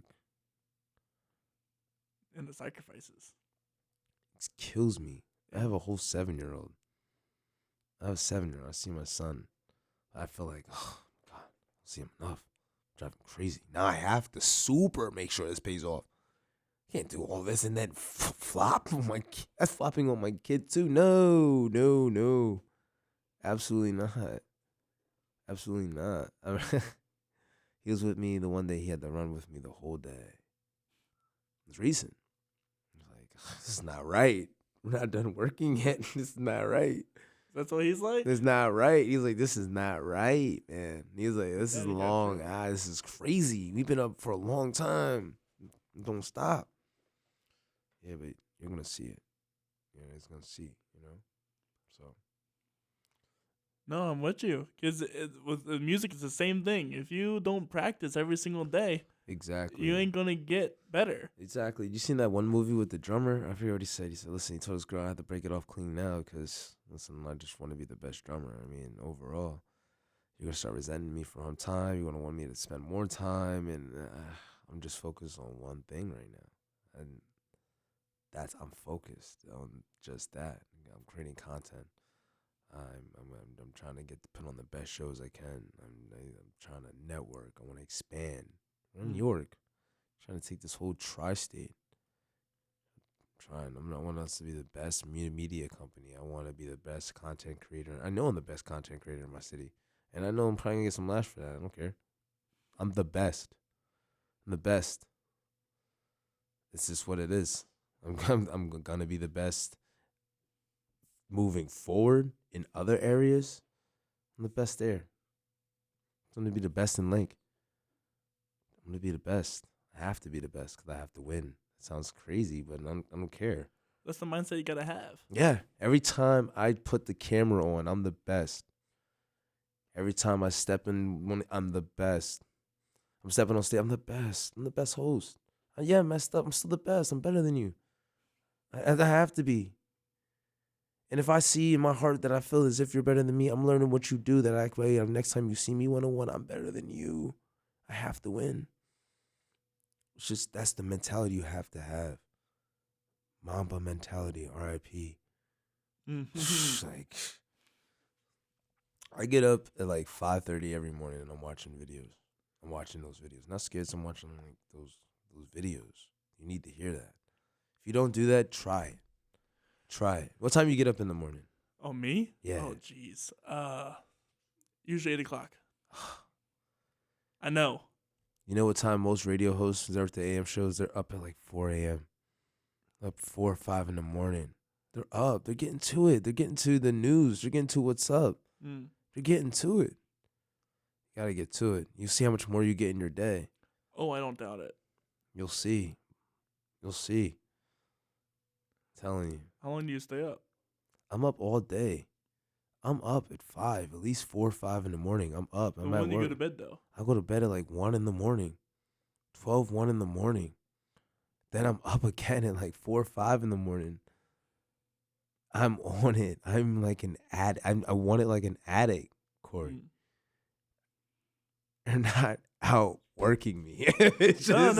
And the sacrifices. It kills me. I have a whole 7-year-old. I have a 7-year-old. I see my son. I feel like, oh God, I see him enough. I'm driving crazy. Now I have to super make sure this pays off. Can't do all this and then flop on my kid. That's flopping on my kid too. No. Absolutely not. Absolutely not. He was with me the one day. He had to run with me the whole day. It was recent. I was like, this is not right. We're not done working yet. This is not right. That's what he's like? This is not right. He's like, this is not right, man. He's like, this is Daddy got long. you. This is crazy. We've been up for a long time. Don't stop. Yeah, but you're going to see it. Yeah, it's going to see, So. No, I'm with you. Because with the music, it's the same thing. If you don't practice every single day, Exactly. you ain't going to get better. Exactly. You seen that one movie with the drummer? I forget what he said. He said, listen, he told his girl, I have to break it off clean now because, listen, I just want to be the best drummer. I mean, overall, you're going to start resenting me for on time. You're going to want me to spend more time. And I'm just focused on one thing right now. And I'm focused on just that. I'm creating content. I'm trying to put on the best shows I can. I'm trying to network. I want to expand. We're in New York. Trying to take this whole tri-state. I want us to be the best media company. I want to be the best content creator. I know I'm the best content creator in my city. And I know I'm probably going to get some lash for that. I don't care. I'm the best. I'm the best. It's just what it is. I'm going to be the best moving forward in other areas. I'm the best there. I'm going to be the best in Link. I'm going to be the best. I have to be the best because I have to win. It sounds crazy, but I don't care. That's the mindset you got to have. Yeah. Every time I put the camera on, I'm the best. Every time I step in, I'm the best. I'm stepping on stage, I'm the best. I'm the best host. Yeah, I messed up. I'm still the best. I'm better than you. I have to be. And if I see in my heart that I feel as if you're better than me, I'm learning what you do. That next time you see me 1-on-1, I'm better than you. I have to win. It's just that's the mentality you have to have. Mamba mentality, R.I.P. Like, I get up at like 5:30 every morning and I'm watching videos. I'm watching those videos. Not scared. I'm watching like those videos. You need to hear that. If you don't do that, try it. Try it. What time you get up in the morning? Oh, me? Yeah. Oh, jeez. Usually 8 o'clock. I know. You know what time most radio hosts are at the AM shows? They're up at like 4 a.m. Up 4 or 5 in the morning. They're up. They're getting to it. They're getting to the news. They're getting to what's up. They're getting to it. You got to get to it. You see how much more you get in your day. Oh, I don't doubt it. You'll see. You'll see. I'm telling you. How long do you stay up? I'm up all day. I'm up at 5, at least 4 or 5 in the morning. I'm up. I'm at when do you work. go to bed, though? I go to bed at like 1 in the morning. 12, 1 in the morning. Then I'm up again at like 4 or 5 in the morning. I'm on it. I'm like an I want it like an addict, Corey. They're not out working me. It's just,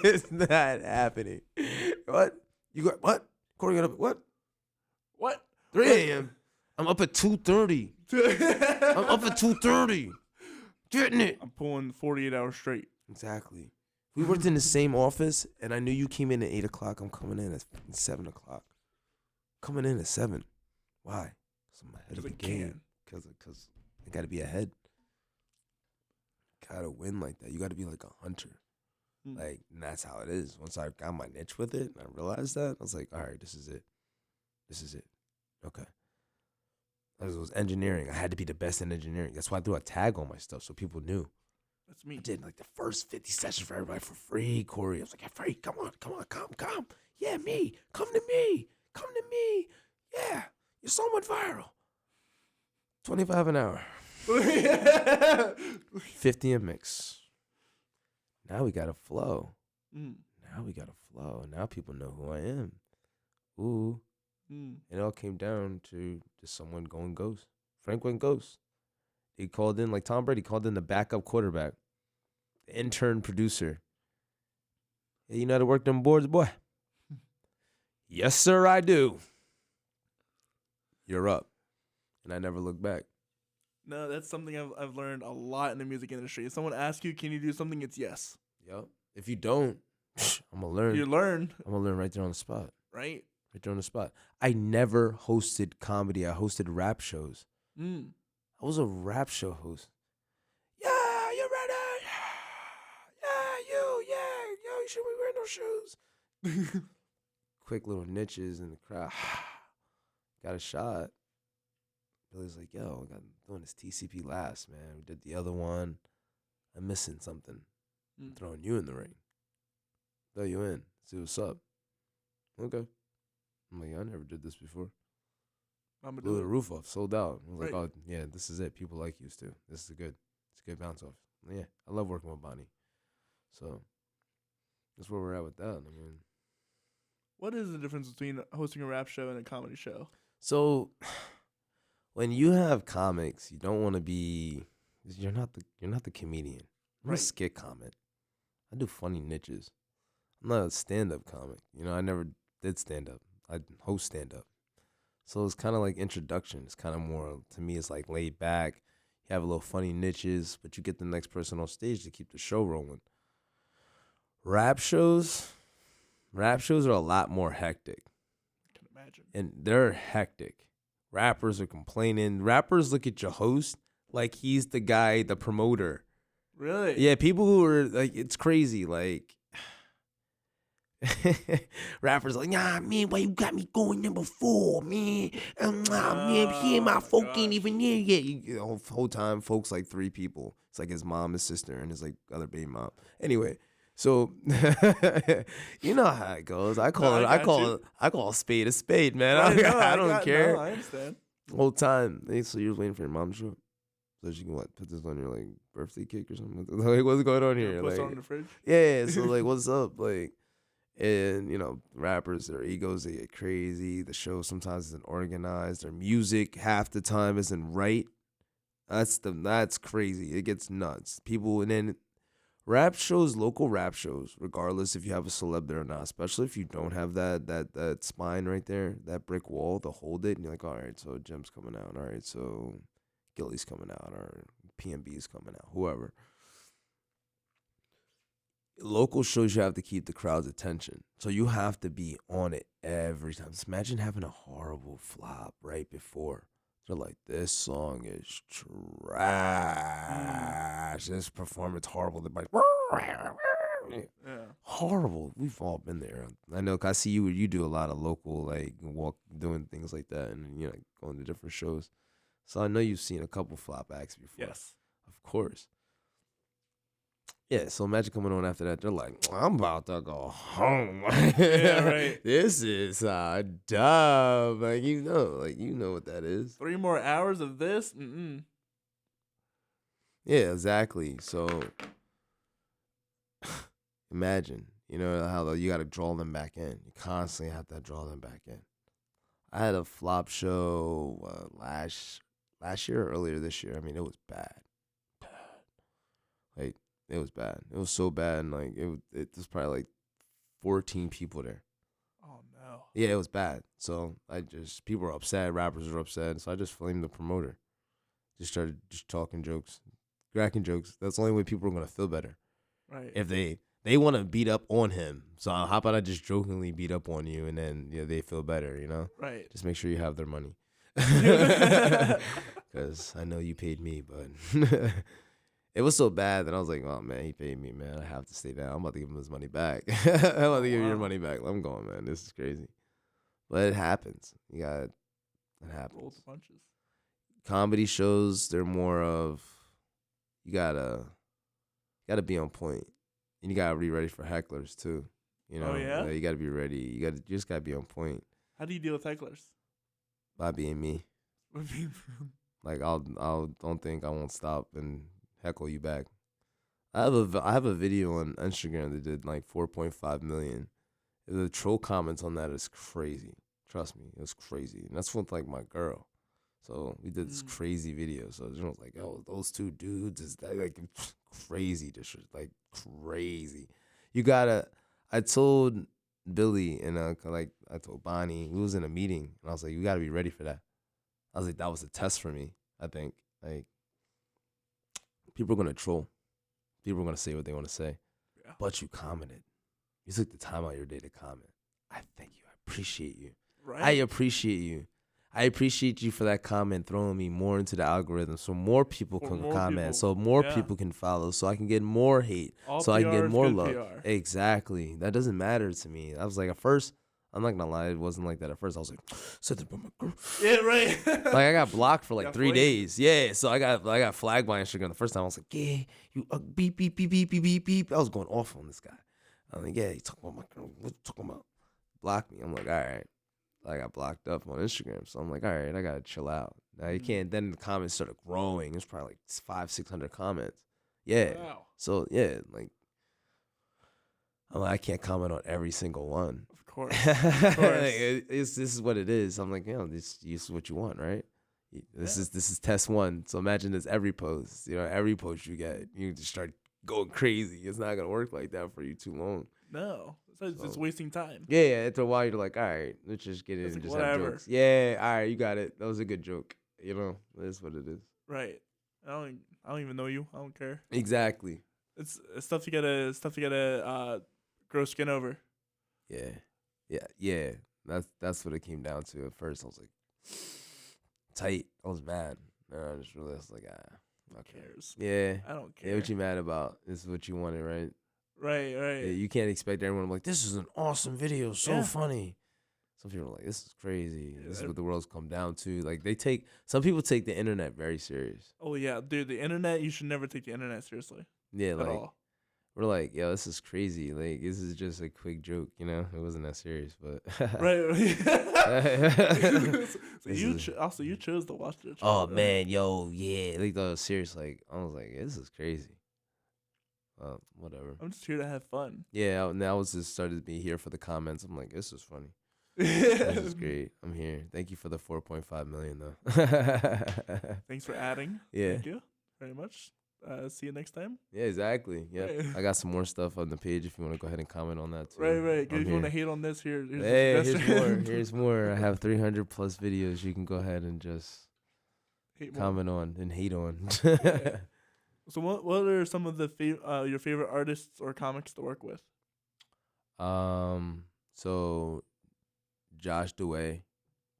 it's not happening. What? You got what? Corey got up at what? What? 3 a.m. I'm up at 2:30. I'm up at 2:30. Getting it. I'm pulling 48 hours straight. Exactly. We worked in the same office, and I knew you came in at 8 o'clock. I'm coming in at 7 o'clock. Coming in at 7. Why? Because I'm ahead of the game. Because I got to be ahead. Got to win like that. You got to be like a hunter. Like, and that's how it is. Once I got my niche with it, and I realized that, I was like, all right, this is it. This is it. Okay. That was engineering. I had to be the best in engineering. That's why I threw a tag on my stuff so people knew. That's me. I did like the first 50 sessions for everybody for free, Corey. I was like, hey, free, come on. Yeah, me. Come to me. Yeah. Your song went viral. $25 an hour. 50 a mix. Now we got a flow. Now people know who I am. Ooh. It all came down to just someone going ghost. Frank went ghost. He called in, like Tom Brady, called in the backup quarterback, the intern producer. Hey, you know how to work them boards, boy? Yes, sir, I do. You're up. And I never looked back. No, that's something I've learned a lot in the music industry. If someone asks you, can you do something, it's yes. Yep. If you don't, I'm going to learn. You learn. I'm going to learn right there on the spot. Right? Right there on the spot. I never hosted comedy. I hosted rap shows. I was a rap show host. Yeah, you ready? Yeah, you should be wearing those shoes. Quick little niches in the crowd. Got a shot. Billy's like, yo, I'm doing this TCP last, man. We did the other one. I'm missing something. I'm throwing you in the ring. Throw you in. See what's up. Okay. I'm like, I never did this before. Blew the roof off, sold out. I was like, oh, yeah, this is it. People like you, too. It's a good bounce off. Yeah, I love working with Bonnie. So that's where we're at with that. I mean, what is the difference between hosting a rap show and a comedy show? So when you have comics, you don't want to be. You're not the comedian. I'm a skit comic. I do funny niches. I'm not a stand-up comic. You know, I never did stand-up. I host stand-up. So it's kind of like introduction. It's kind of more, to me, it's like laid back. You have a little funny niches, but you get the next person on stage to keep the show rolling. Rap shows are a lot more hectic. I can imagine. And they're hectic. Rappers are complaining. Rappers look at your host like he's the guy, the promoter. Really? Yeah, people who are like, it's crazy. Like, rappers like, nah, man, why you got me going number 4, man? Man, here my folk ain't even here yet. The whole time, folks like 3 people. It's like his mom, his sister, and his like other baby mom. Anyway, so you know how it goes. I call a spade a spade, man. I don't care. No, I understand. The whole time. So you're waiting for your mom to show up? So she can put this on your like birthday cake or something. Like, what's going on here? Put like, it on the fridge. Yeah. So like, what's up? Like, And, rappers, their egos, they get crazy. The show sometimes isn't organized. Their music half the time isn't right. That's crazy. It gets nuts. People, and then rap shows, local rap shows, regardless if you have a celeb there or not, especially if you don't have that spine right there, that brick wall to hold it, and you're like, all right, so Jim's coming out. All right, so Gilly's coming out, or PNB is coming out, whoever. Local shows, you have to keep the crowd's attention. So you have to be on it every time. Just imagine having a horrible flop right before. They're like, this song is trash. This performance horrible. They're like, horrible. We've all been there. I know, 'cause I see you do a lot of local, like, doing things like that, and, going to different shows. So I know you've seen a couple flop acts before. Yes. Of course. Yeah, so imagine coming on after that. They're like, I'm about to go home. Yeah, right. This is dumb. Like, you know what that is. 3 more hours of this? Mm-mm. Yeah, exactly. So imagine, how you got to draw them back in. You constantly have to draw them back in. I had a flop show last year or earlier this year. I mean, it was bad. Like, it was bad. It was so bad, and like it was probably like 14 people there. Oh no. Yeah, it was bad. So people were upset, rappers were upset. So I just flamed the promoter. Just started talking jokes, cracking jokes. That's the only way people are gonna feel better. Right. If they want to beat up on him, so how about I just jokingly beat up on you, and then they feel better, Right. Just make sure you have their money. Because I know you paid me, but. It was so bad that I was like, oh, man, he paid me, man. I have to stay down. I'm about to give him his money back. I'm about to give you your money back. I'm going, man. This is crazy. But it happens. It happens. Roll the punches. Comedy shows, they're more of, you gotta be on point. And you gotta be ready for hecklers, too. Oh, yeah? You gotta be ready. You just gotta be on point. How do you deal with hecklers? By being me. Like, don't think I won't stop and heckle you back. I have a video on Instagram that did like 4.5 million. The troll comments on that is crazy. Trust me, it was crazy. And that's with like my girl. So we did this crazy video. So it was like, oh, those two dudes is like crazy. This shit, like crazy. I told Billy and I told Bonnie, we was in a meeting, and I was like, you gotta be ready for that. I was like, that was a test for me. I think like. People are going to troll. People are going to say what they want to say. Yeah. But you commented. You took the time out of your day to comment. I thank you. I appreciate you. Right. I appreciate you. I appreciate you for that comment, throwing me more into the algorithm so more people can comment, so more people can follow, so I can get more hate, so I can get more love. PR. Exactly. That doesn't matter to me. I was like, at first, I'm not gonna lie, it wasn't like that at first. I was like, said that about my girl. Yeah, right. Like, I got blocked for like 3 days. Yeah, so I got flagged by Instagram the first time. I was like, yeah, you beep beep beep beep beep beep beep. I was going off on this guy. I'm like, yeah, you talking about my girl? What you talking about? Block me. I'm like, all right. I got blocked up on Instagram, so I'm like, all right, I gotta chill out. Now you can't. Then the comments started growing. It's probably like 500-600 comments. Yeah. Wow. So yeah, like, I'm like, I can't comment on every single one. Of course. Of course. This is what it is. I'm like, this is what you want, right? This is test one. So imagine this every post. Every post you get, you just start going crazy. It's not gonna work like that for you too long. No, it's just wasting time. Yeah. After a while, you're like, all right, let's just get it and just have jokes. Yeah, all right, you got it. That was a good joke. That's what it is. Right. I don't even know you. I don't care. Exactly. It's stuff you gotta grow skin over. Yeah. That's what it came down to. At first, I was like, tight. I was mad. I just realized, like, who cares? Yeah. I don't care. Yeah, what you mad about? This is what you wanted, right? Right. Yeah, you can't expect everyone to be like, this is an awesome video, so funny. Some people are like, this is crazy. Yeah, this is what the world's come down to. Like, some people take the internet very serious. Oh, yeah. Dude, the internet, you should never take the internet seriously. Yeah, like, all. We're like, yo, this is crazy. Like, this is just a quick joke, It wasn't that serious, but. Right. So you chose to watch the show. Oh, man, yo, yeah. Like, that was serious. Like, I was like, this is crazy. Whatever. I'm just here to have fun. Yeah, now I was just started to be here for the comments. I'm like, this is funny. This is great. I'm here. Thank you for the 4.5 million though. Thanks for adding. Yeah. Thank you very much. See you next time. Yeah, exactly. Yeah. Right. I got some more stuff on the page if you want to go ahead and comment on that too. Right. I'm If you want to here. hate on this, here's Here's more. Here's more. I have 300 plus videos you can go ahead and just hate comment on and hate on. Yeah. So what are some of the your favorite artists or comics to work with? So Josh Dewey.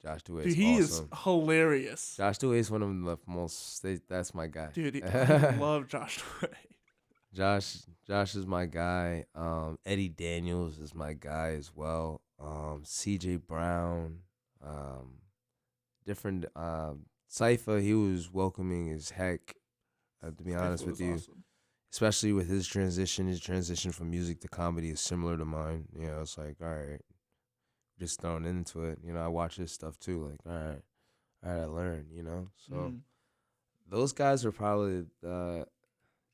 Dude, is he awesome. is hilarious. Josh Dewey is one of the most. That's my guy. Dude, I love Josh Dewey. Josh is my guy. Eddie Daniels is my guy as well. CJ Brown. Different. Cypher, he was welcoming as heck. To be honest with you, awesome. Especially with his transition from music to comedy is similar to mine. You know, it's like, all right, just thrown into it. You know, I watch his stuff too. Like, all right, I learn. You know, so those guys are probably.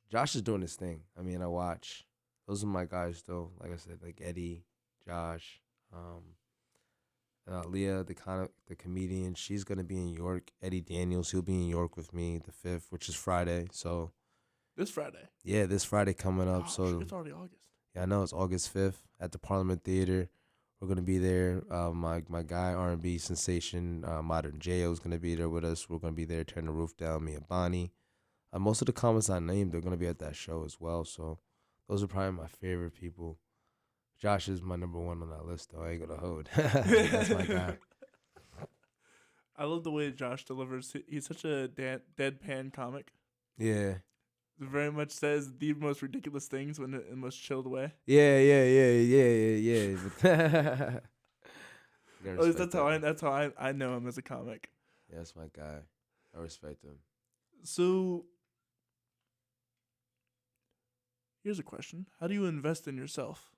Josh is doing his thing. I mean, I watch. Those are my guys though. Like I said, like Eddie, Josh, Leah, the comedian. She's gonna be in York. Eddie Daniels, he'll be in York with me the 5th, which is Friday. So this Friday. Yeah, this Friday coming up. So it's already August. Yeah, I know it's August 5th at the Parliament Theater. We're gonna be there. My guy R&B sensation Modern J.O. is gonna be there with us. We're gonna be there tearing the roof down. Me and Bonnie. Most of the comments I named, they're gonna be at that show as well. So those are probably my favorite people. Josh is my number one on that list, though. I ain't gonna hold. That's my guy. I love the way Josh delivers. He's such a deadpan comic. Yeah. It very much says the most ridiculous things in the most chilled way. Yeah. At least that's how I know him as a comic. Yeah, that's my guy. I respect him. So here's a question: how do you invest in yourself?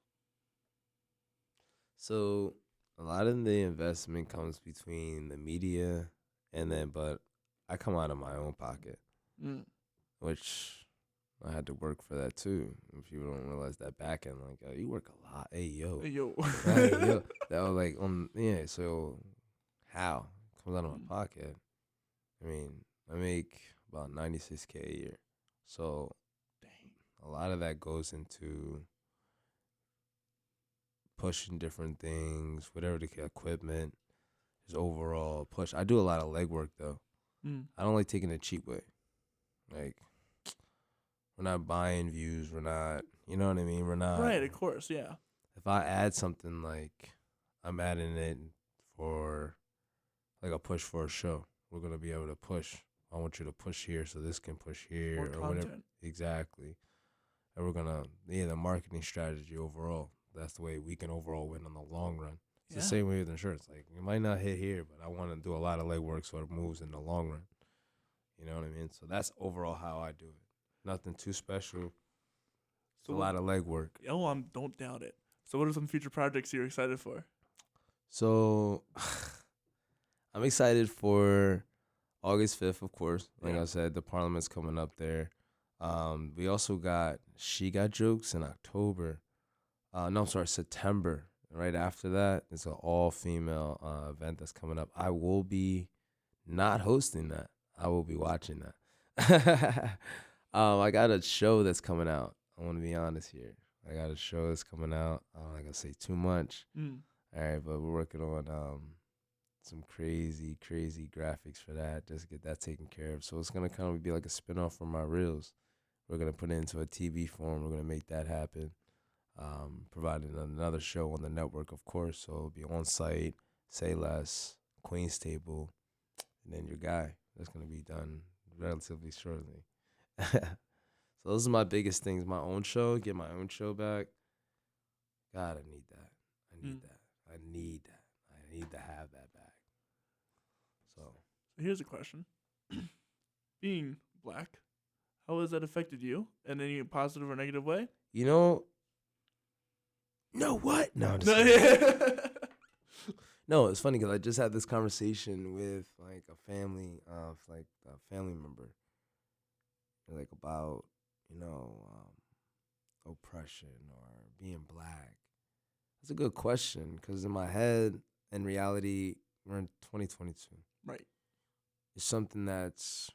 So a lot of the investment comes between the media but I come out of my own pocket, which I had to work for that too. If people don't realize that back end, like, oh, you work a lot. Hey, yo. That was like, so how? It comes out of my pocket. I mean, I make about $96K a year. So a lot of that goes into pushing different things, whatever the equipment, just overall push. I do a lot of legwork though. I don't like taking the cheap way. Like, we're not buying views. We're not, you know what I mean? We're not. Right, of course, yeah. If I add something, like, I'm adding it for, like, a push for a show. We're going to be able to push. I want you to push here so this can push here. More or content. Whatever. Exactly. And we're going to, the marketing strategy overall. That's the way we can overall win in the long run. It's the same way with insurance. Like, it might not hit here, but I want to do a lot of legwork so it moves in the long run. You know what I mean? So that's overall how I do it. Nothing too special. So a lot of legwork. Oh, don't doubt it. So what are some future projects you're excited for? So I'm excited for August 5th, of course. Like I said, the Parliament's coming up there. We also got She Got Jokes in October. September. Right after that, it's an all-female event that's coming up. I will be not hosting that. I will be watching that. I got a show that's coming out. I want to be honest here. I got a show that's coming out. I don't like to say too much. All right, but we're working on some crazy graphics for that. Just get that taken care of. So it's going to kind of be like a spinoff from my reels. We're going to put it into a TV form. We're going to make that happen. Providing another show on the network, of course. So it'll be On Site, Say Less, Queen's Table, and then Your Guy. That's going to be done relatively shortly. So those are my biggest things. My own show, get my own show back. God, I need that. I need to have that back. So here's a question. Being black, how has that affected you in any positive or negative way? You know what? No, I'm just No, it's funny because I just had this conversation with like a family member, like about oppression or being black? That's a good question because in my head, in reality, we're in 2022. Right. It's something that's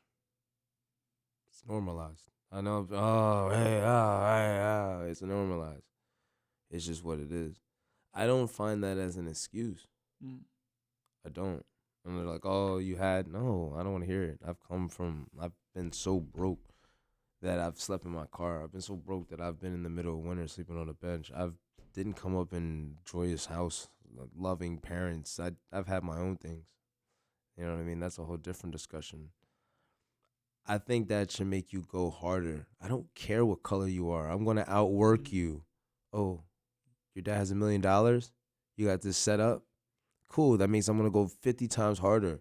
it's normalized. I know. Oh, hey, it's normalized. It's just what it is. I don't find that as an excuse. Mm. I don't. And they're like, oh, you had no. I don't want to hear it. I've been so broke that I've slept in my car. I've been so broke that I've been in the middle of winter sleeping on a bench. I've didn't come up in joyous house, loving parents. I've had my own things. You know what I mean? That's a whole different discussion. I think that should make you go harder. I don't care what color you are. I'm gonna outwork you. Oh, your dad has $1 million? You got this set up? Cool. That means I'm gonna go 50 times harder.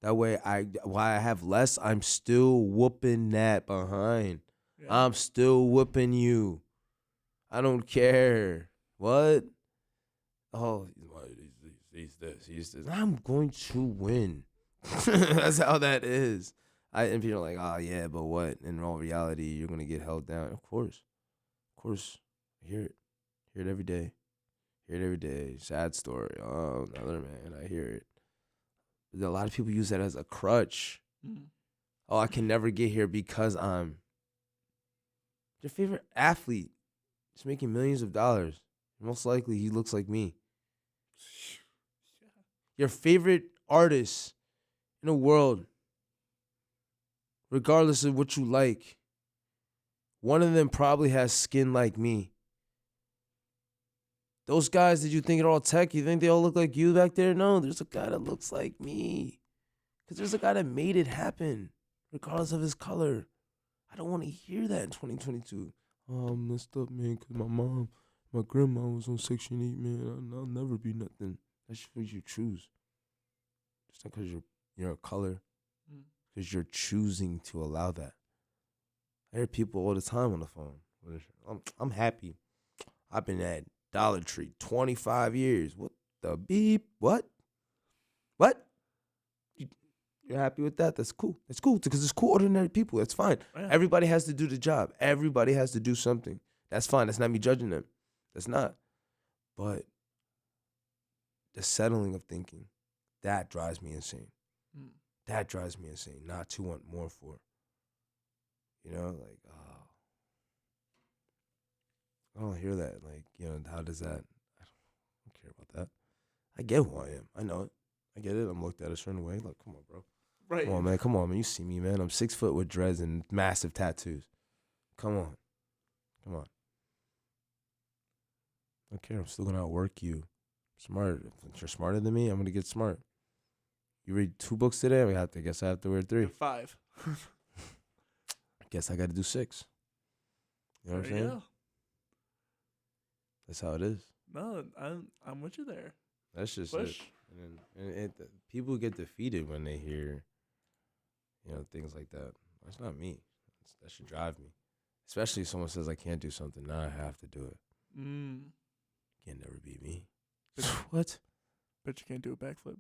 That way while I have less, I'm still whooping that behind. Yeah. I'm still whooping you. I don't care. What? Oh, he's this. I'm going to win. That's how that is. And people are like, oh, yeah, but what? In all reality, you're going to get held down. Of course. I hear it. Hear it every day. Sad story. Oh, another man. I hear it. But a lot of people use that as a crutch. Mm. Oh, I can never get here because I'm your favorite athlete. He's making millions of dollars. Most likely, he looks like me. Your favorite artist in the world, regardless of what you like, one of them probably has skin like me. Those guys that you think are all tech, you think they all look like you back there? No, there's a guy that looks like me. Because there's a guy that made it happen, regardless of his color. I don't want to hear that in 2022. Oh, I'm messed up, man, because my grandma was on Section 8, man. I'll never be nothing. That's what you choose. It's not because you're a color. Because you're choosing to allow that. I hear people all the time on the phone. I'm happy. I've been at Dollar Tree 25 years. What the beep? What? You're happy with that? That's cool. That's cool because it's cool, ordinary people. That's fine. Yeah. Everybody has to do the job. Everybody has to do something. That's fine. That's not me judging them. That's not. But the settling of thinking, that drives me insane. That drives me insane. Not to want more for. You know, like, oh. I don't hear that. Like, you know, how does that? I don't care about that. I get who I am. I know it. I get it. I'm looked at a certain way. Like, come on, bro. Right. Come on, man. You see me, man. I'm 6 foot with dreads and massive tattoos. Come on. I don't care. I'm still going to outwork you. Smart. If you're smarter than me, I'm going to get smart. You read 2 books today? I guess I have to wear 3. 5. I guess I got to do 6. You know what I'm saying? Yeah. That's how it is. No, I'm with you there. That's just it. And people get defeated when they hear, you know, things like that. That's not me. That should drive me. Especially if someone says I can't do something, now I have to do it. Can't never beat me. What? Bet you can't do a backflip.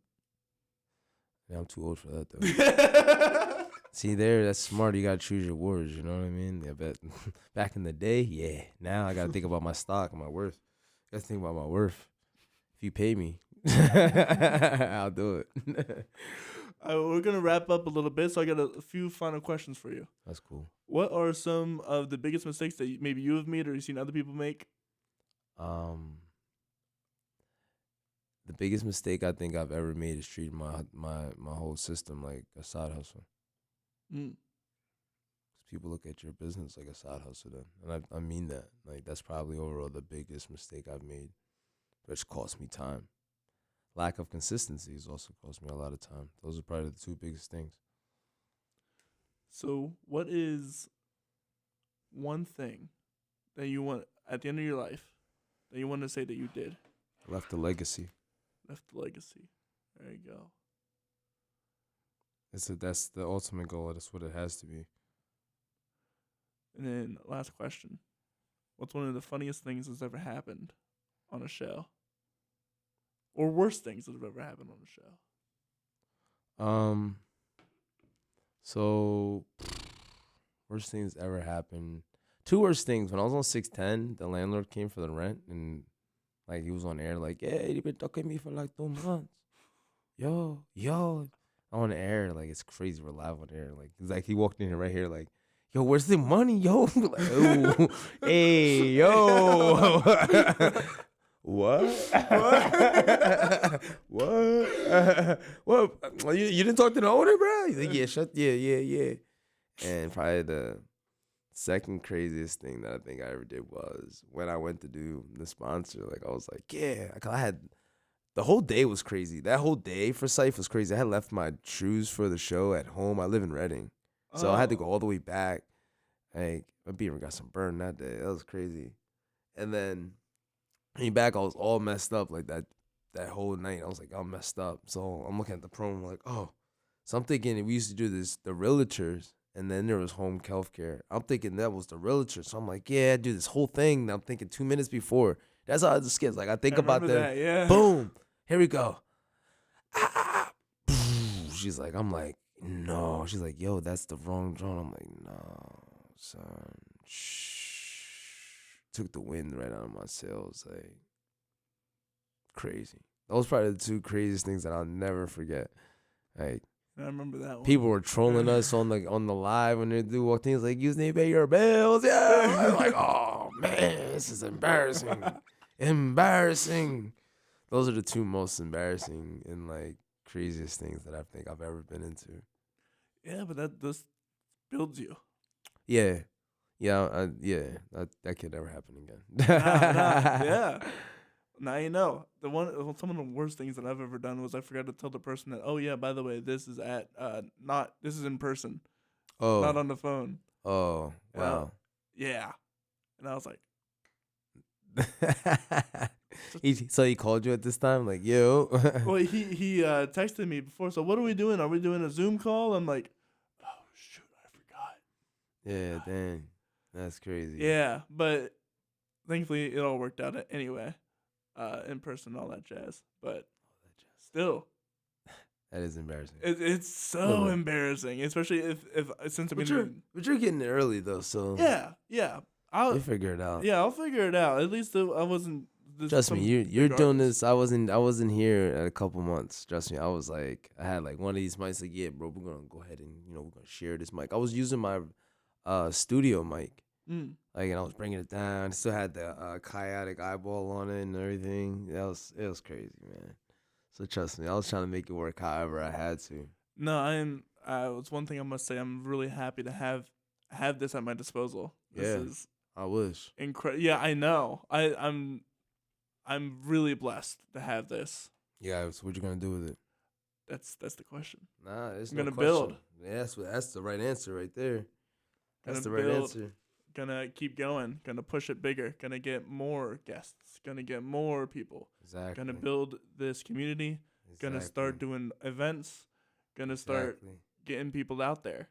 Yeah, I'm too old for that, though. See, that's smart. You got to choose your words, you know what I mean? I bet back in the day, yeah. Now I got to think about my stock and my worth. I got to think about my worth. If you pay me, I'll do it. We're going to wrap up a little bit, so I got a few final questions for you. That's cool. What are some of the biggest mistakes that maybe you have made or you've seen other people make? The biggest mistake I think I've ever made is treating my whole system like a side hustle. People look at your business like a side hustle then. And I mean that. Like, that's probably overall the biggest mistake I've made, which cost me time. Lack of consistency has also cost me a lot of time. Those are probably the 2 biggest things. So what is one thing that you want at the end of your life that you want to say that you did? Left a legacy. Left a legacy. There you go. That's the ultimate goal. That's what it has to be. And then last question. What's one of the funniest things that's ever happened on a show? Or worst things that have ever happened on a show? So worst things ever happened. Two worst things. When I was on 610, the landlord came for the rent, and like he was on air, like, yeah, you been talking to me for like 2 months. Yo. I'm on air, like it's crazy. We're live on air. Like it's like he walked in here right here, like, yo, where's the money, yo? Like, oh, hey, yo. What? What? You didn't talk to the owner, bro? He's like, yeah. And probably the second craziest thing that I think I ever did was when I went to do the sponsor. Like I was like, yeah, I had the whole day was crazy. That whole day for Syph was crazy. I had left my shoes for the show at home. I live in Reading, so I had to go all the way back. Like my beaver got some burn that day. That was crazy. And then came back, I was all messed up like that whole night. I was like, I'm messed up. So I'm looking at the promo like, oh. So I'm thinking we used to do this, the realtors, and then there was home healthcare. I'm thinking that was the realtors. So I'm like, yeah, I do this whole thing. And I'm thinking 2 minutes before. That's how the skits. Like I think about that. Yeah. Boom. Here we go. She's like, I'm like, no. She's like, yo, that's the wrong drone. I'm like, no, son. Shh. Took the wind right out of my sails. Like, crazy. Those probably the two craziest things that I'll never forget. Like, I remember that one. People were trolling us on the live when they do walk things like, you need to pay your bills. Yeah. I'm like, oh, man, this is embarrassing. Embarrassing. Those are the two most embarrassing and like craziest things that I think I've ever been into. Yeah, but that just builds you. Yeah. That could never happen again. Yeah. Now you know. Some of the worst things that I've ever done was I forgot to tell the person that, oh yeah, by the way, this is this is in person. Oh. Not on the phone. Oh, wow. Yeah. And I was like, So he called you at this time, like, yo. Well, he texted me before. So what are we doing? Are we doing a Zoom call? I'm like, oh shoot, I forgot. Yeah, dang, that's crazy. Yeah, but thankfully it all worked out anyway, in person, all that jazz. But still, that is embarrassing. It's so embarrassing, especially if since but you're getting it early though, so yeah. You'll figure it out. Yeah, I'll figure it out. At least I wasn't. Trust me, you're doing this. I wasn't here at a couple months. Trust me, I was like, I had like one of these mics. Like, yeah, bro, we're gonna go ahead and we're gonna share this mic. I was using my studio mic, like, and I was bringing it down. Still had the chaotic eyeball on it and everything. It was crazy, man. So trust me, I was trying to make it work however I had to. No, it's one thing I must say. I'm really happy to have this at my disposal. This is. I wish. Incredible. Yeah, I know. I'm really blessed to have this. Yeah. So what you gonna do with it? That's the question. Nah, it's I'm no gonna question. build. Yeah, that's the right answer right there. That's the right build. answer. Gonna keep going. Gonna push it bigger. Gonna get more guests. Gonna get more people. Exactly. Gonna build this community. Exactly. Gonna start doing events. Gonna start getting people out there.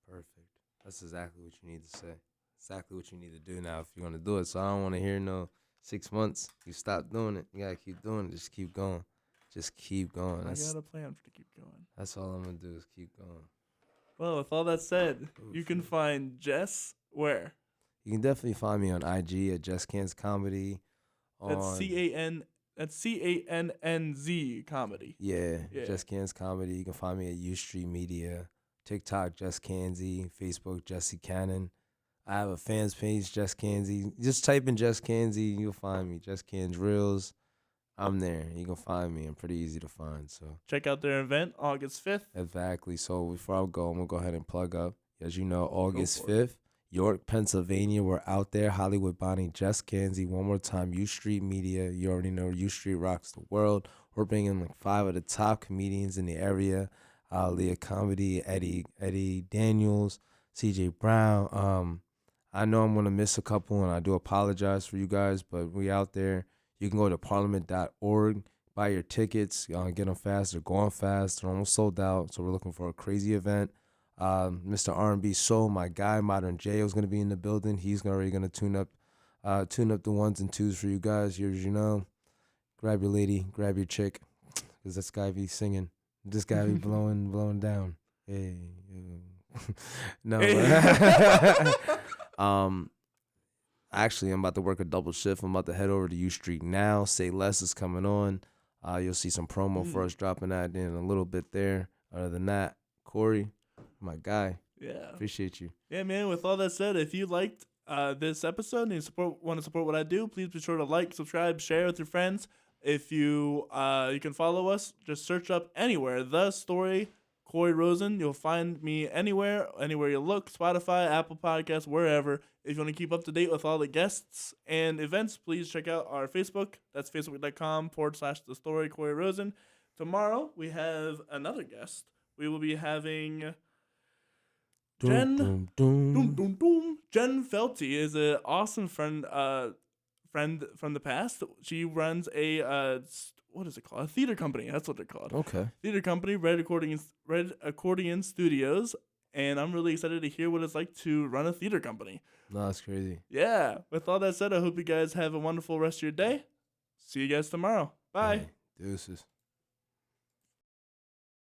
Perfect. That's exactly what you need to say. Exactly what you need to do now if you're gonna do it. So I don't want to hear no 6 months. You stop doing it. You gotta keep doing it. Just keep going. Just keep going. I got a plan to keep going. That's all I'm gonna do is keep going. Well, with all that said, you can find Jess where? You can definitely find me on IG at Jess Cannzie Comedy. That's CANNZ Comedy. Yeah. Jess Cannzie Comedy. You can find me at U Street Media, TikTok Jess Cannzie, Facebook Jesse Cannon. I have a fans page, Jess Cannzie. Just type in Jess Cannzie, you'll find me. Jess Cannzie Reels. I'm there. You can find me. I'm pretty easy to find. So check out their event, August 5th. Exactly. So before I go, I'm going to go ahead and plug up. As you know, August 5th, York, Pennsylvania. We're out there. Hollywood Bonnie, Jess Cannzie. One more time, U Street Media. You already know U Street rocks the world. We're bringing like 5 of the top comedians in the area. Leah Comedy, Eddie Daniels, CJ Brown. I know I'm going to miss a couple, and I do apologize for you guys, but we out there. You can go to parliament.org, buy your tickets, get them fast. They're going fast. They're almost sold out, so we're looking for a crazy event. Mr. R&B Soul, my guy, Modern J, is going to be in the building. He's already going to tune up the ones and twos for you guys. Here, as you know, grab your lady, grab your chick, because this guy be singing. This guy be blowing down. Hey, no. Actually, I'm about to work a double shift. I'm about to head over to U Street now. Say Less is coming on. You'll see some promo for us dropping that in a little bit there. Other than that, Corey, my guy. Yeah. Appreciate you. Yeah, man. With all that said, if you liked this episode and you want to support what I do, please be sure to like, subscribe, share with your friends. If you can follow us, just search up anywhere The Story Corey Rosen. You'll find me anywhere you look, Spotify, Apple Podcasts, wherever. If you want to keep up to date with all the guests and events, please check out our Facebook. That's facebook.com/The Story Corey Rosen. Tomorrow we have another guest. We will be having Jen. Jen Felty is an awesome friend from the past. She runs a what is it called? A theater company. That's what they're called. Okay. Theater company, Red Accordion Studios, and I'm really excited to hear what it's like to run a theater company. No, that's crazy. Yeah. With all that said, I hope you guys have a wonderful rest of your day. See you guys tomorrow. Bye. Hey, deuces.